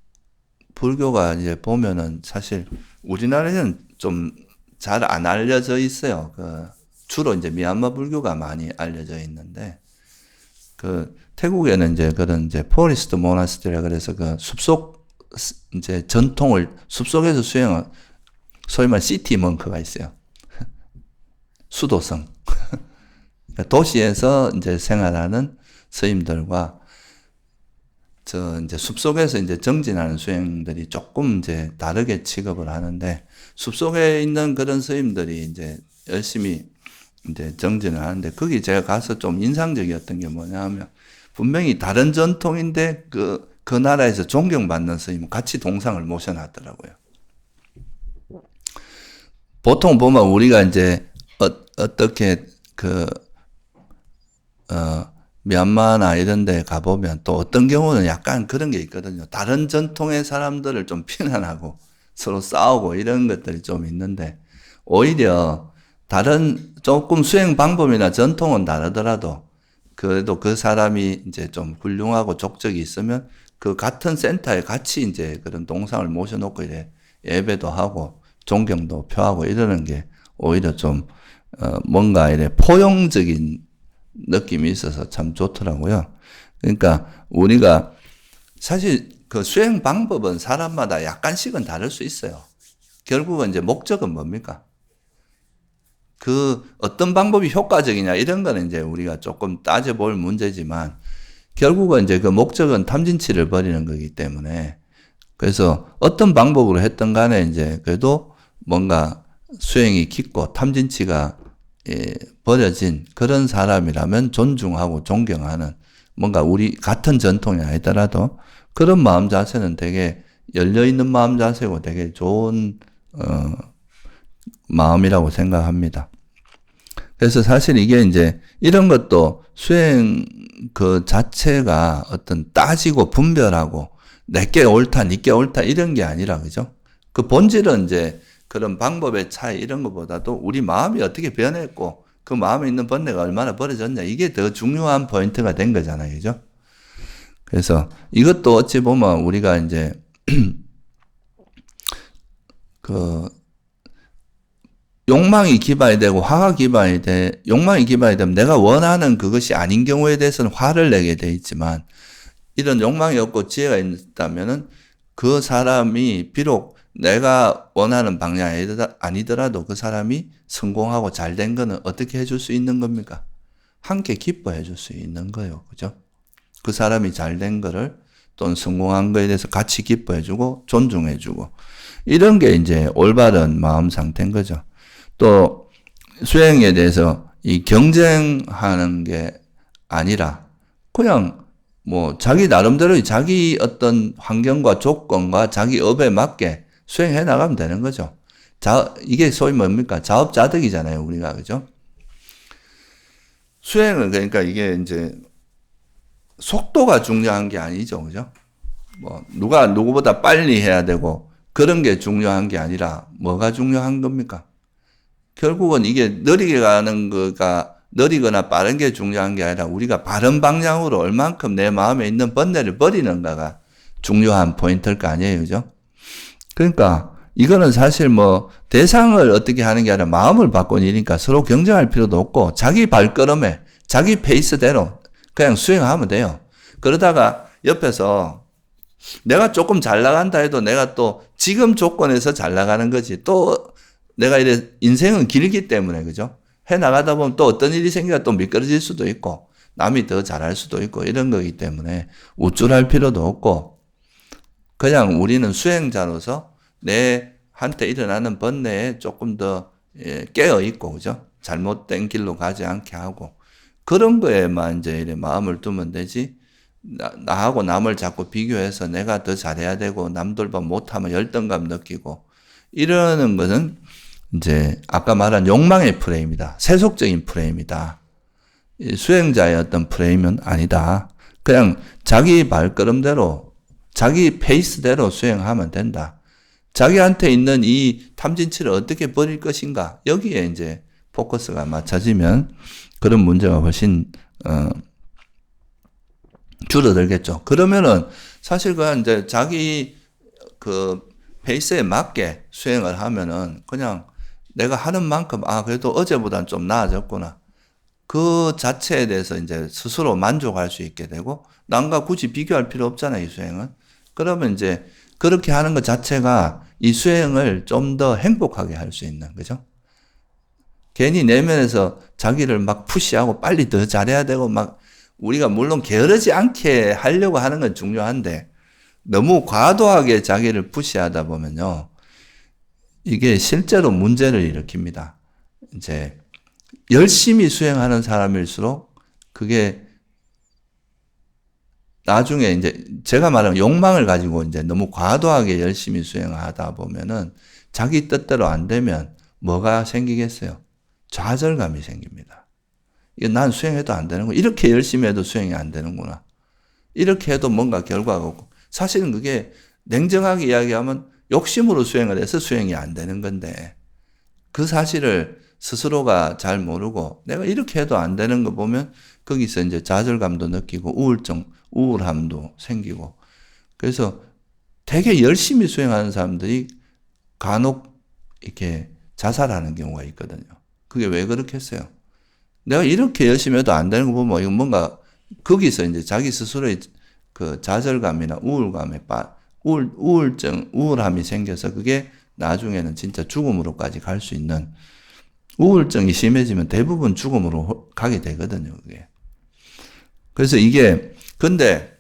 불교가 이제 보면은 사실 우리나라에는 좀 잘 안 알려져 있어요. 주로 이제 미얀마 불교가 많이 알려져 있는데 그 태국에는 이제 그런 이제 포레스트 모나스트리라 그래서 그 숲속 이제 전통을 숲속에서 수행한 소위 말 시티 멍크가 있어요. 수도성. 도시에서 이제 생활하는 스님들과 이제 숲속에서 이제 정진하는 수행들이 조금 이제 다르게 취급을 하는데 숲속에 있는 그런 스님들이 이제 열심히 이제 정진을 하는데 거기 제가 가서 좀 인상적이었던 게 뭐냐면 분명히 다른 전통인데 그 나라에서 존경받는 스님 같이 동상을 모셔놨더라고요. 보통 보면 우리가 이제 어떻게 미얀마나 이런 데 가보면 또 어떤 경우는 약간 그런 게 있거든요. 다른 전통의 사람들을 좀 비난하고 서로 싸우고 이런 것들이 좀 있는데 오히려 다른 조금 수행 방법이나 전통은 다르더라도 그래도 그 사람이 이제 좀 훌륭하고 족적이 있으면 그 같은 센터에 같이 이제 그런 동상을 모셔놓고 이래 예배도 하고 존경도 표하고 이러는 게 오히려 좀 뭔가 이래 포용적인 느낌이 있어서 참 좋더라고요. 그러니까 우리가 사실 그 수행 방법은 사람마다 약간씩은 다를 수 있어요. 결국은 이제 목적은 뭡니까? 그 어떤 방법이 효과적이냐 이런 거는 이제 우리가 조금 따져볼 문제지만 결국은 이제 그 목적은 탐진치를 버리는 거기 때문에 그래서 어떤 방법으로 했던 간에 이제 그래도 뭔가 수행이 깊고 탐진치가 버려진 그런 사람이라면 존중하고 존경하는 뭔가 우리 같은 전통이 아니더라도 그런 마음 자세는 되게 열려있는 마음 자세고 되게 좋은 마음이라고 생각합니다. 그래서 사실 이게 이제 이런 것도 수행 그 자체가 어떤 따지고 분별하고 내게 옳다, 니게 옳다 이런 게 아니라 그죠? 그 본질은 이제 그런 방법의 차이 이런 것보다도 우리 마음이 어떻게 변했고 그 마음에 있는 번뇌가 얼마나 버려졌냐 이게 더 중요한 포인트가 된 거잖아요. 그죠? 그래서 이것도 어찌 보면 우리가 이제 그 욕망이 기반이 되고 화가 기반이 욕망이 기반이 되면 내가 원하는 그것이 아닌 경우에 대해서는 화를 내게 돼 있지만 이런 욕망이 없고 지혜가 있다면은 그 사람이 비록 내가 원하는 방향이 아니더라도 그 사람이 성공하고 잘된 거는 어떻게 해줄 수 있는 겁니까? 함께 기뻐해 줄 수 있는 거예요. 그죠? 그 사람이 잘된 거를 또는 성공한 거에 대해서 같이 기뻐해 주고 존중해 주고 이런 게 이제 올바른 마음 상태인 거죠. 또 수행에 대해서 이 경쟁하는 게 아니라 그냥 뭐 자기 나름대로 자기 어떤 환경과 조건과 자기 업에 맞게 수행해 나가면 되는 거죠. 이게 소위 뭡니까? 자업자득이잖아요, 우리가. 그죠? 수행은 그러니까 이게 이제 속도가 중요한 게 아니죠. 그죠? 뭐 누가 누구보다 빨리 해야 되고 그런 게 중요한 게 아니라 뭐가 중요한 겁니까? 결국은 이게 느리게 가는 거가 느리거나 빠른 게 중요한 게 아니라 우리가 바른 방향으로 얼만큼 내 마음에 있는 번뇌를 버리는가가 중요한 포인트일 거 아니에요. 그죠? 그러니까 이거는 사실 뭐 대상을 어떻게 하는 게 아니라 마음을 바꾸는 일이니까 서로 경쟁할 필요도 없고 자기 발걸음에 자기 페이스대로 그냥 수행하면 돼요. 그러다가 옆에서 내가 조금 잘 나간다 해도 내가 또 지금 조건에서 잘 나가는 거지. 또 내가 인생은 길기 때문에 그죠? 해 나가다 보면 또 어떤 일이 생기가 또 미끄러질 수도 있고 남이 더 잘할 수도 있고 이런 거기 때문에 우쭐할 필요도 없고 그냥 우리는 수행자로서 내한테 일어나는 번뇌에 조금 더 깨어있고, 그죠? 잘못된 길로 가지 않게 하고, 그런 거에만 이제 이래 마음을 두면 되지, 나하고 남을 자꾸 비교해서 내가 더 잘해야 되고, 남들보다 못하면 열등감 느끼고, 이러는 것은 이제 아까 말한 욕망의 프레임이다. 세속적인 프레임이다. 수행자의 어떤 프레임은 아니다. 그냥 자기 발걸음대로, 자기 페이스대로 수행하면 된다. 자기한테 있는 이 탐진치를 어떻게 버릴 것인가, 여기에 이제 포커스가 맞춰지면 그런 문제가 훨씬 줄어들겠죠. 그러면은 사실 그냥 이제 자기 그 페이스에 맞게 수행을 하면은 그냥 내가 하는 만큼 그래도 어제보단 좀 나아졌구나, 그 자체에 대해서 이제 스스로 만족할 수 있게 되고, 남과 굳이 비교할 필요 없잖아요, 이 수행은. 그러면 이제 그렇게 하는 것 자체가 이 수행을 좀 더 행복하게 할 수 있는, 그죠? 괜히 내면에서 자기를 막 푸시하고 빨리 더 잘해야 되고 막, 우리가 물론 게으르지 않게 하려고 하는 건 중요한데 너무 과도하게 자기를 푸시하다 보면요, 이게 실제로 문제를 일으킵니다. 이제 열심히 수행하는 사람일수록 그게 나중에 이제 제가 말하는 욕망을 가지고 이제 너무 과도하게 열심히 수행하다 보면은 자기 뜻대로 안 되면 뭐가 생기겠어요? 좌절감이 생깁니다. 이거 난 수행해도 안 되는구나. 이렇게 열심히 해도 수행이 안 되는구나. 이렇게 해도 뭔가 결과가 없고. 사실은 그게 냉정하게 이야기하면 욕심으로 수행을 해서 수행이 안 되는 건데, 그 사실을 스스로가 잘 모르고 내가 이렇게 해도 안 되는 거 보면 거기서 이제 좌절감도 느끼고 우울함도 생기고, 그래서 되게 열심히 수행하는 사람들이 간혹 이렇게 자살하는 경우가 있거든요. 그게 왜 그렇겠어요? 내가 이렇게 열심히 해도 안 되는 거 보면 이건 뭔가 거기서 이제 자기 스스로의 그 좌절감이나 우울함이 생겨서 그게 나중에는 진짜 죽음으로까지 갈 수 있는, 우울증이 심해지면 대부분 죽음으로 가게 되거든요, 그게. 그래서 이게, 근데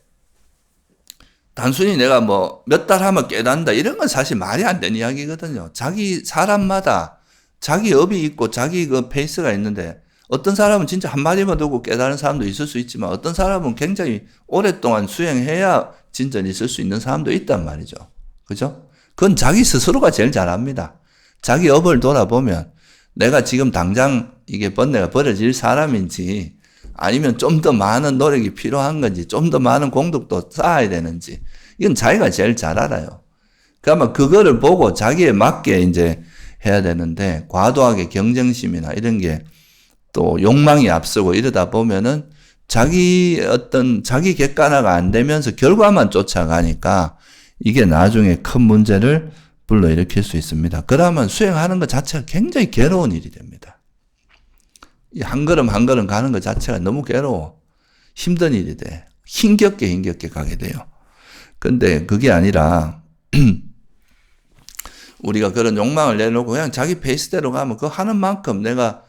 단순히 내가 뭐 몇 달 하면 깨닫는다 이런 건 사실 말이 안 되는 이야기거든요. 사람마다 자기 업이 있고 자기 그 페이스가 있는데, 어떤 사람은 진짜 한마디만 듣고 깨달은 사람도 있을 수 있지만 어떤 사람은 굉장히 오랫동안 수행해야 진전이 있을 수 있는 사람도 있단 말이죠. 그죠? 그건 자기 스스로가 제일 잘 압니다. 자기 업을 돌아보면 내가 지금 당장 이게 번뇌가 버려질 사람인지 아니면 좀 더 많은 노력이 필요한 건지 좀 더 많은 공덕도 쌓아야 되는지 이건 자기가 제일 잘 알아요. 그러면 그거를 보고 자기에 맞게 이제 해야 되는데, 과도하게 경쟁심이나 이런 게 또 욕망이 앞서고 이러다 보면은 자기 객관화가 안 되면서 결과만 쫓아가니까 이게 나중에 큰 문제를 불러일으킬 수 있습니다. 그러면 수행하는 것 자체가 굉장히 괴로운 일이 됩니다. 한 걸음 한 걸음 가는 것 자체가 너무 괴로워. 힘든 일이 돼. 힘겹게 가게 돼요. 근데 그게 아니라 우리가 그런 욕망을 내놓고 그냥 자기 페이스대로 가면 그 하는 만큼 내가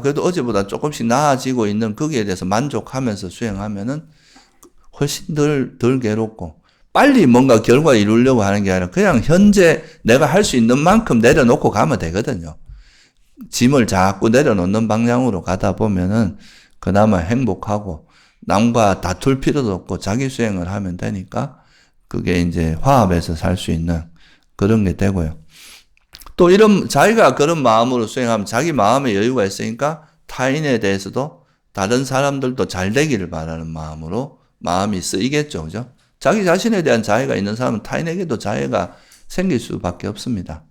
그래도 어제보다 조금씩 나아지고 있는 거기에 대해서 만족하면서 수행하면은 훨씬 덜 괴롭고, 빨리 뭔가 결과 이루려고 하는 게 아니라 그냥 현재 내가 할 수 있는 만큼 내려놓고 가면 되거든요. 짐을 자꾸 내려놓는 방향으로 가다 보면은 그나마 행복하고 남과 다툴 필요도 없고 자기 수행을 하면 되니까 그게 이제 화합해서 살 수 있는 그런 게 되고요. 또 이런 자기가 그런 마음으로 수행하면 자기 마음에 여유가 있으니까 타인에 대해서도 다른 사람들도 잘 되기를 바라는 마음으로 마음이 쓰이겠죠. 그죠? 자기 자신에 대한 자애가 있는 사람은 타인에게도 자애가 생길 수밖에 없습니다.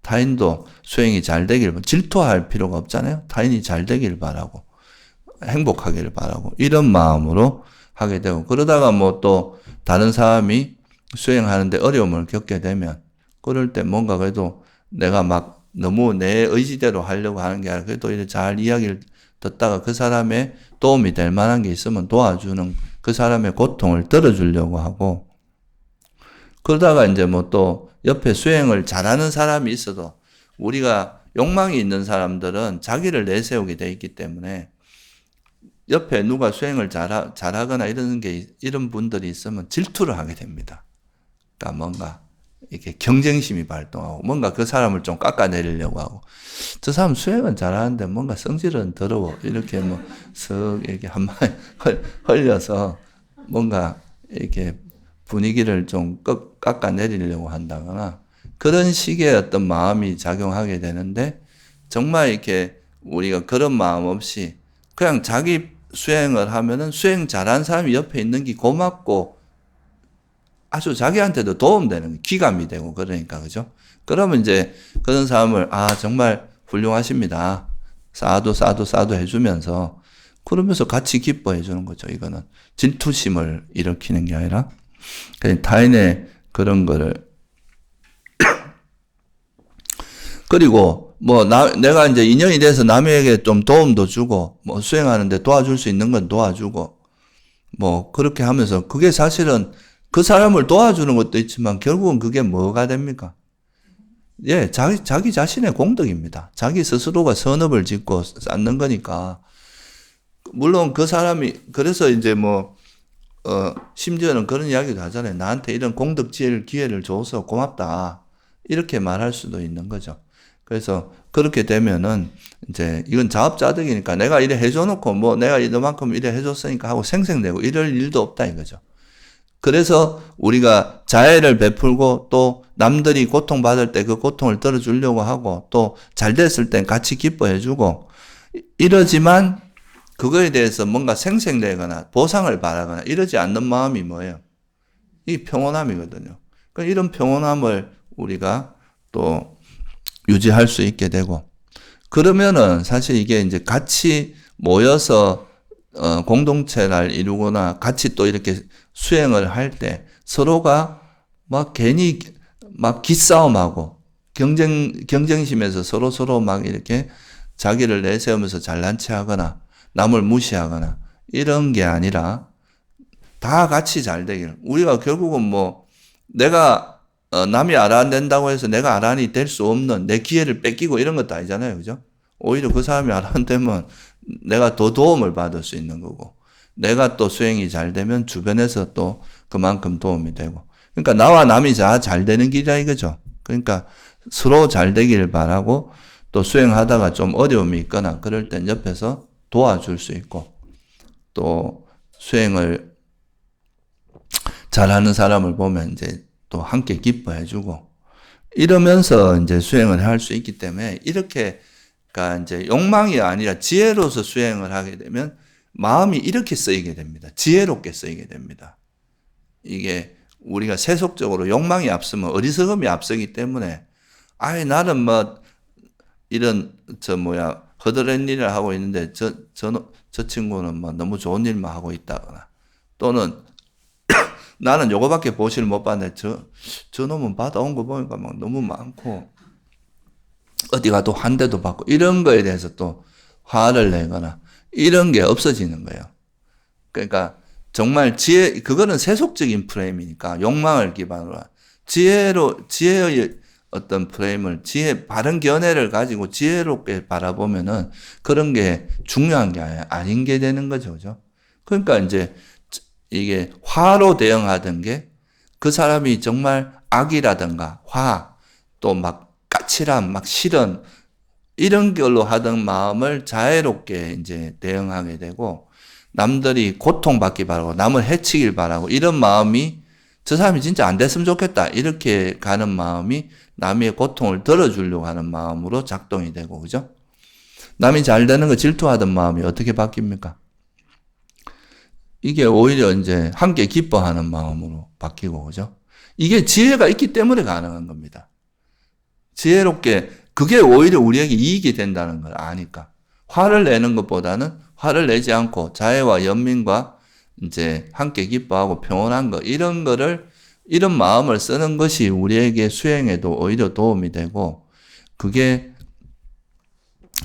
타인도 수행이 잘 되기를, 질투할 필요가 없잖아요. 타인이 잘 되기를 바라고 행복하기를 바라고 이런 마음으로 하게 되고, 그러다가 뭐 또 다른 사람이 수행하는데 어려움을 겪게 되면 그럴 때 뭔가 그래도 내가 막 너무 내 의지대로 하려고 하는 게 아니라 그래도 이렇게 잘 이야기를 듣다가 그 사람의 도움이 될 만한 게 있으면 도와주는, 그 사람의 고통을 들어주려고 하고, 그러다가 이제 뭐 또 옆에 수행을 잘하는 사람이 있어도, 우리가 욕망이 있는 사람들은 자기를 내세우게 돼 있기 때문에 옆에 누가 수행을 잘하거나 이런 분들이 있으면 질투를 하게 됩니다. 그러니까 뭔가 이렇게 경쟁심이 발동하고 뭔가 그 사람을 좀 깎아내리려고 하고 저 사람 수행은 잘하는데 뭔가 성질은 더러워 이렇게 뭐 쓱 이렇게 한 마디 흘려서 뭔가 이렇게 분위기를 좀 깎아내리려고 한다거나 그런 식의 어떤 마음이 작용하게 되는데 정말 이렇게 우리가 그런 마음 없이 그냥 자기 수행을 하면은 수행 잘한 사람이 옆에 있는 게 고맙고 아주 자기한테도 도움되는 귀감이 되고 그러니까 그죠? 그러면 이제 그런 사람을 정말 훌륭하십니다. 사도 해주면서 그러면서 같이 기뻐해 주는 거죠. 이거는 질투심을 일으키는 게 아니라 타인의 그런 거를 그리고 내가 이제 인연이 돼서 남에게 좀 도움도 주고 수행하는데 도와줄 수 있는 건 도와주고 그렇게 하면서 그게 사실은 그 사람을 도와주는 것도 있지만 결국은 그게 뭐가 됩니까? 예, 자기 자신의 공덕입니다. 자기 스스로가 선업을 짓고 쌓는 거니까. 물론 그 사람이, 그래서 이제 심지어는 그런 이야기도 하잖아요. 나한테 이런 공덕 지을 기회를 줘서 고맙다. 이렇게 말할 수도 있는 거죠. 그래서 그렇게 되면은 이제 이건 자업자득이니까 내가 이래 해줘놓고 내가 이만큼 이래 해줬으니까 하고 생색내고 이럴 일도 없다 이거죠. 그래서 우리가 자애를 베풀고 또 남들이 고통받을 때 그 고통을 들어주려고 하고 또 잘 됐을 땐 같이 기뻐해주고 이러지만 그거에 대해서 뭔가 생색내거나 보상을 바라거나 이러지 않는 마음이 뭐예요? 이 평온함이거든요. 그러니까 이런 평온함을 우리가 또 유지할 수 있게 되고 그러면은 사실 이게 이제 같이 모여서 공동체를 이루거나 같이 또 이렇게 수행을 할 때 서로가 괜히 기싸움하고 경쟁심에서 서로 이렇게 자기를 내세우면서 잘난 체 하거나 남을 무시하거나 이런 게 아니라 다 같이 잘 되기를. 우리가 결국은 내가 남이 알아낸다고 해서 내가 알아니 될 수 없는 내 기회를 뺏기고 이런 것도 아니잖아요. 그죠? 오히려 그 사람이 알아내면 내가 더 도움을 받을 수 있는 거고 내가 또 수행이 잘 되면 주변에서 또 그만큼 도움이 되고 그러니까 나와 남이 잘 되는 길이라 이거죠. 그러니까 서로 잘 되기를 바라고 또 수행하다가 좀 어려움이 있거나 그럴 땐 옆에서 도와줄 수 있고 또 수행을 잘하는 사람을 보면 이제 또 함께 기뻐해주고 이러면서 이제 수행을 할 수 있기 때문에 이렇게가 이제 욕망이 아니라 지혜로서 수행을 하게 되면 마음이 이렇게 쓰이게 됩니다. 지혜롭게 쓰이게 됩니다. 이게 우리가 세속적으로 욕망이 앞서면 어리석음이 앞서기 때문에 나는 이런 허드렛 일을 하고 있는데 저 친구는 너무 좋은 일만 하고 있다거나 또는 나는 요거밖에 보시를 못 봤는데 저 놈은 받아온 거 보니까 너무 많고 어디 가도 한 대도 받고 이런 거에 대해서 또 화를 내거나 이런 게 없어지는 거예요. 그러니까 정말 그거는 세속적인 프레임이니까 욕망을 기반으로 한 지혜의 어떤 프레임을 바른 견해를 가지고 지혜롭게 바라보면은 그런 게 중요한 게 아닌 게 되는 거죠. 그죠? 그러니까 이제 이게 화로 대응하던 게 그 사람이 정말 악이라든가 또 까칠함, 실언 이런 걸로 하던 마음을 자애롭게 이제 대응하게 되고 남들이 고통받기 바라고 남을 해치길 바라고 이런 마음이 저 사람이 진짜 안 됐으면 좋겠다 이렇게 가는 마음이 남의 고통을 덜어주려고 하는 마음으로 작동이 되고 그죠? 남이 잘 되는 거 질투하던 마음이 어떻게 바뀝니까? 이게 오히려 이제 함께 기뻐하는 마음으로 바뀌고 그죠? 이게 지혜가 있기 때문에 가능한 겁니다. 지혜롭게 그게 오히려 우리에게 이익이 된다는 걸 아니까 화를 내는 것보다는 화를 내지 않고 자애와 연민과 이제 함께 기뻐하고 평온한 거 이런 마음을 쓰는 것이 우리에게 수행에도 오히려 도움이 되고 그게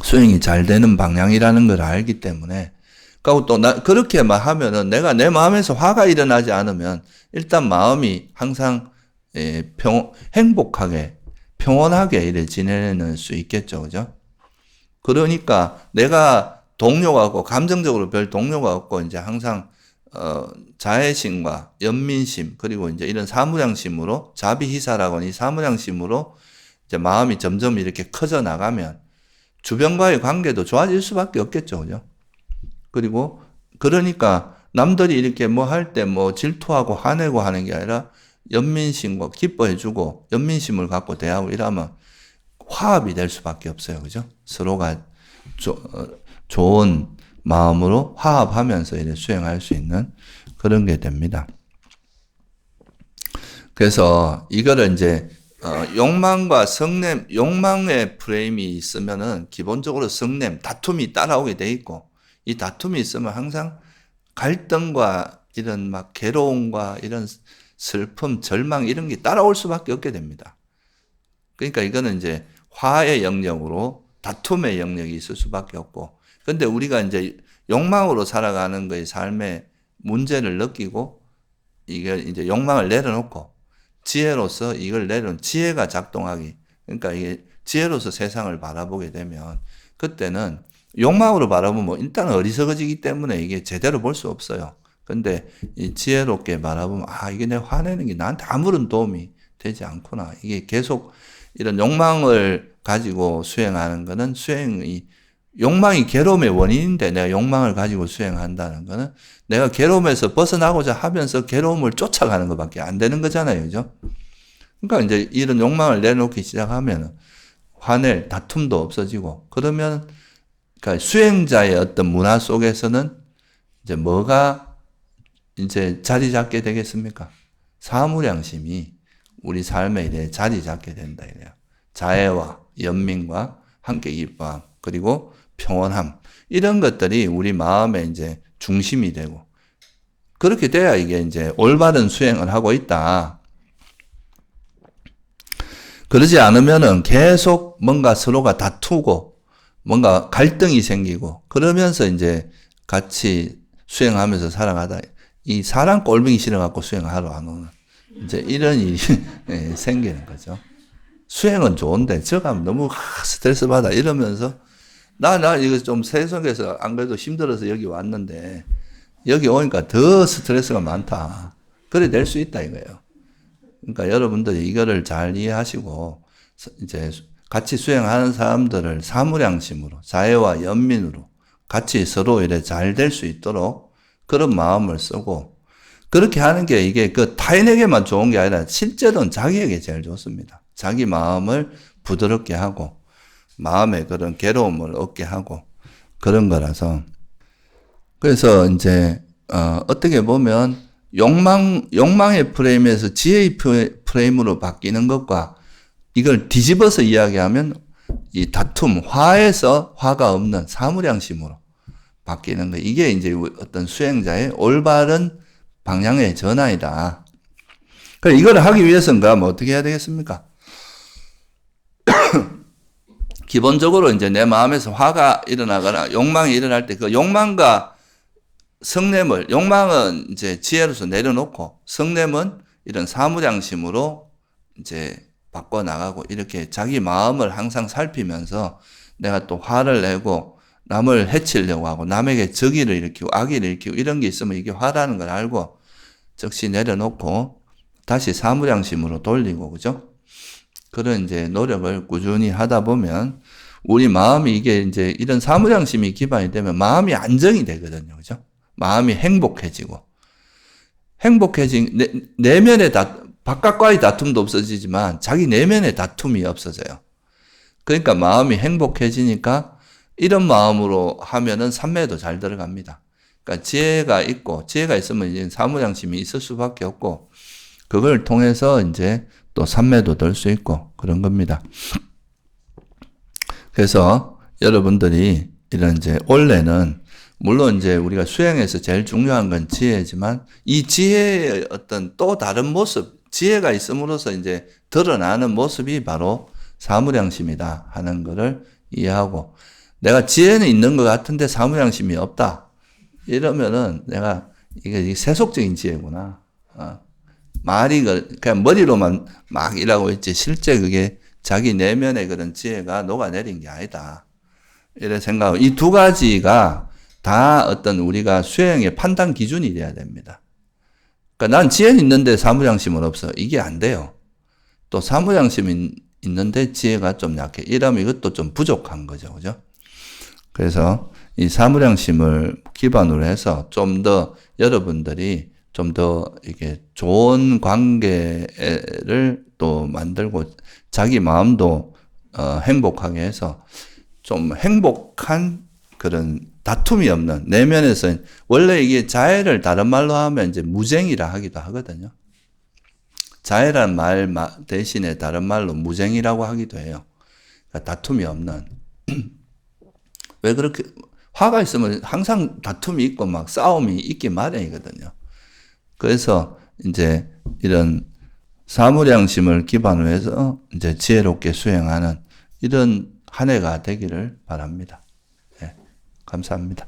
수행이 잘 되는 방향이라는 걸 알기 때문에 그리고 또 그렇게만 하면은 내가 내 마음에서 화가 일어나지 않으면 일단 마음이 항상 행복하게 평온하게 이래 지내는 수 있겠죠. 그죠? 그러니까 내가 동료가 없고, 감정적으로 별 동료가 없고, 이제 항상, 자애심과 연민심, 그리고 이제 이런 사무량심으로, 자비희사라고 하는 이 사무량심으로 이제 마음이 점점 이렇게 커져 나가면 주변과의 관계도 좋아질 수밖에 없겠죠. 그죠? 그리고, 그러니까 남들이 이렇게 뭐 할 때 뭐 질투하고 화내고 하는 게 아니라 연민심과 기뻐해주고 연민심을 갖고 대하고 이러면 화합이 될 수밖에 없어요. 그죠? 서로가 좋은 마음으로 화합하면서 이렇게 수행할 수 있는 그런 게 됩니다. 그래서 이거를 이제 욕망과 성냄, 욕망의 프레임이 있으면은 기본적으로 성냄, 다툼이 따라오게 돼 있고, 이 다툼이 있으면 항상 갈등과 이런 막 괴로움과 이런 슬픔, 절망 이런 게 따라올 수밖에 없게 됩니다. 그러니까 이거는 이제 화의 영역으로 다툼의 영역이 있을 수밖에 없고, 근데 우리가 이제 욕망으로 살아가는 거의 삶의 문제를 느끼고, 이게 이제 욕망을 내려놓고, 지혜로서 이걸 내려놓은 지혜가 작동하기, 그러니까 이게 지혜로서 세상을 바라보게 되면, 그때는 욕망으로 바라보면 일단 어리석어지기 때문에 이게 제대로 볼 수 없어요. 근데 이 지혜롭게 바라보면, 아, 이게 내 화내는 게 나한테 아무런 도움이 되지 않구나. 이게 계속 이런 욕망을 가지고 수행하는 거는 욕망이 괴로움의 원인인데 내가 욕망을 가지고 수행한다는 거는 내가 괴로움에서 벗어나고자 하면서 괴로움을 쫓아가는 것밖에 안 되는 거잖아요. 그죠? 그러니까 이제 이런 욕망을 내놓기 시작하면 화낼 다툼도 없어지고, 그러면 그러니까 수행자의 어떤 문화 속에서는 이제 뭐가 이제 자리 잡게 되겠습니까? 사무량심이 우리 삶에 이래 자리 잡게 된다 이래요. 자애와 연민과 함께 기뻐함, 그리고 평온함, 이런 것들이 우리 마음의 이제 중심이 되고, 그렇게 돼야 이게 이제 올바른 수행을 하고 있다. 그러지 않으면은 계속 뭔가 서로가 다투고 뭔가 갈등이 생기고, 그러면서 이제 같이 수행하면서 살아가다 이 사람 꼴보기 싫어갖고 수행하러 안 오는 이제 이런 일이 생기는 거죠. 수행은 좋은데 저가 너무 스트레스 받아 이러면서 나 이거 좀 세속에서 안 그래도 힘들어서 여기 왔는데 여기 오니까 더 스트레스가 많다. 그래 될 수 있다 이거예요. 그러니까 여러분들이 이거를 잘 이해하시고 이제 같이 수행하는 사람들을 사무량심으로, 자애와 연민으로 같이 서로 이래 잘 될 수 있도록 그런 마음을 쓰고, 그렇게 하는 게 이게 그 타인에게만 좋은 게 아니라 실제로는 자기에게 제일 좋습니다. 자기 마음을 부드럽게 하고 마음의 그런 괴로움을 얻게 하고 그런 거라서. 그래서 이제 어떻게 보면 욕망의 프레임에서 지혜의 프레임으로 바뀌는 것과 이걸 뒤집어서 이야기하면 이 다툼, 화에서 화가 없는 사무량심으로 바뀌는 거. 이게 이제 어떤 수행자의 올바른 방향의 전환이다. 그래 이걸 하기 위해서인가 뭐 어떻게 해야 되겠습니까? 기본적으로 이제 내 마음에서 화가 일어나거나 욕망이 일어날 때 그 욕망과 성냄을, 욕망은 이제 지혜로서 내려놓고 성냄은 이런 사무량심으로 이제 바꿔 나가고, 이렇게 자기 마음을 항상 살피면서 내가 또 화를 내고 남을 해치려고 하고 남에게 적의를 일으키고 악의를 일으키고 이런 게 있으면 이게 화라는 걸 알고 즉시 내려놓고 다시 사무량심으로 돌리고, 그죠? 그런 이제 노력을 꾸준히 하다 보면 우리 마음이 이게 이제 이런 사무량심이 기반이 되면 마음이 안정이 되거든요. 그죠? 마음이 행복해지고, 내면의 바깥과의 다툼도 없어지지만 자기 내면의 다툼이 없어져요. 그러니까 마음이 행복해지니까 이런 마음으로 하면은 삼매도 잘 들어갑니다. 그러니까 지혜가 있으면 이제 사무량심이 있을 수밖에 없고, 그걸 통해서 이제 또 삼매도 될 수 있고 그런 겁니다. 그래서 여러분들이 이런 이제 원래는 물론 이제 우리가 수행에서 제일 중요한 건 지혜지만 이 지혜의 어떤 또 다른 모습, 지혜가 있음으로써 이제 드러나는 모습이 바로 사무량심이다 하는 거를 이해하고, 내가 지혜는 있는 것 같은데 사무량심이 없다 이러면은 내가 이게 세속적인 지혜구나. 말이 그냥 머리로만 막 일하고 있지 실제 그게 자기 내면의 그런 지혜가 녹아내린 게 아니다. 이래 생각하고, 이 두 가지가 다 어떤 우리가 수행의 판단 기준이 돼야 됩니다. 그러니까 난 지혜는 있는데 사무장심은 없어. 이게 안 돼요. 또 사무장심이 있는데 지혜가 좀 약해. 이러면 이것도 좀 부족한 거죠. 그죠? 그래서 이 사무장심을 기반으로 해서 좀 더 여러분들이 좀 더 이게 좋은 관계를 또 만들고 자기 마음도 행복하게 해서 좀 행복한 그런 다툼이 없는 내면에서 원래 이게 자애를 다른 말로 하면 이제 무쟁이라 하기도 하거든요. 자애란 말 대신에 다른 말로 무쟁이라고 하기도 해요. 그러니까 다툼이 없는. 왜 그렇게 화가 있으면 항상 다툼이 있고 막 싸움이 있기 마련이거든요. 그래서 이제 이런 사무량심을 기반으로 해서 이제 지혜롭게 수행하는 이런 한 해가 되기를 바랍니다. 네, 감사합니다.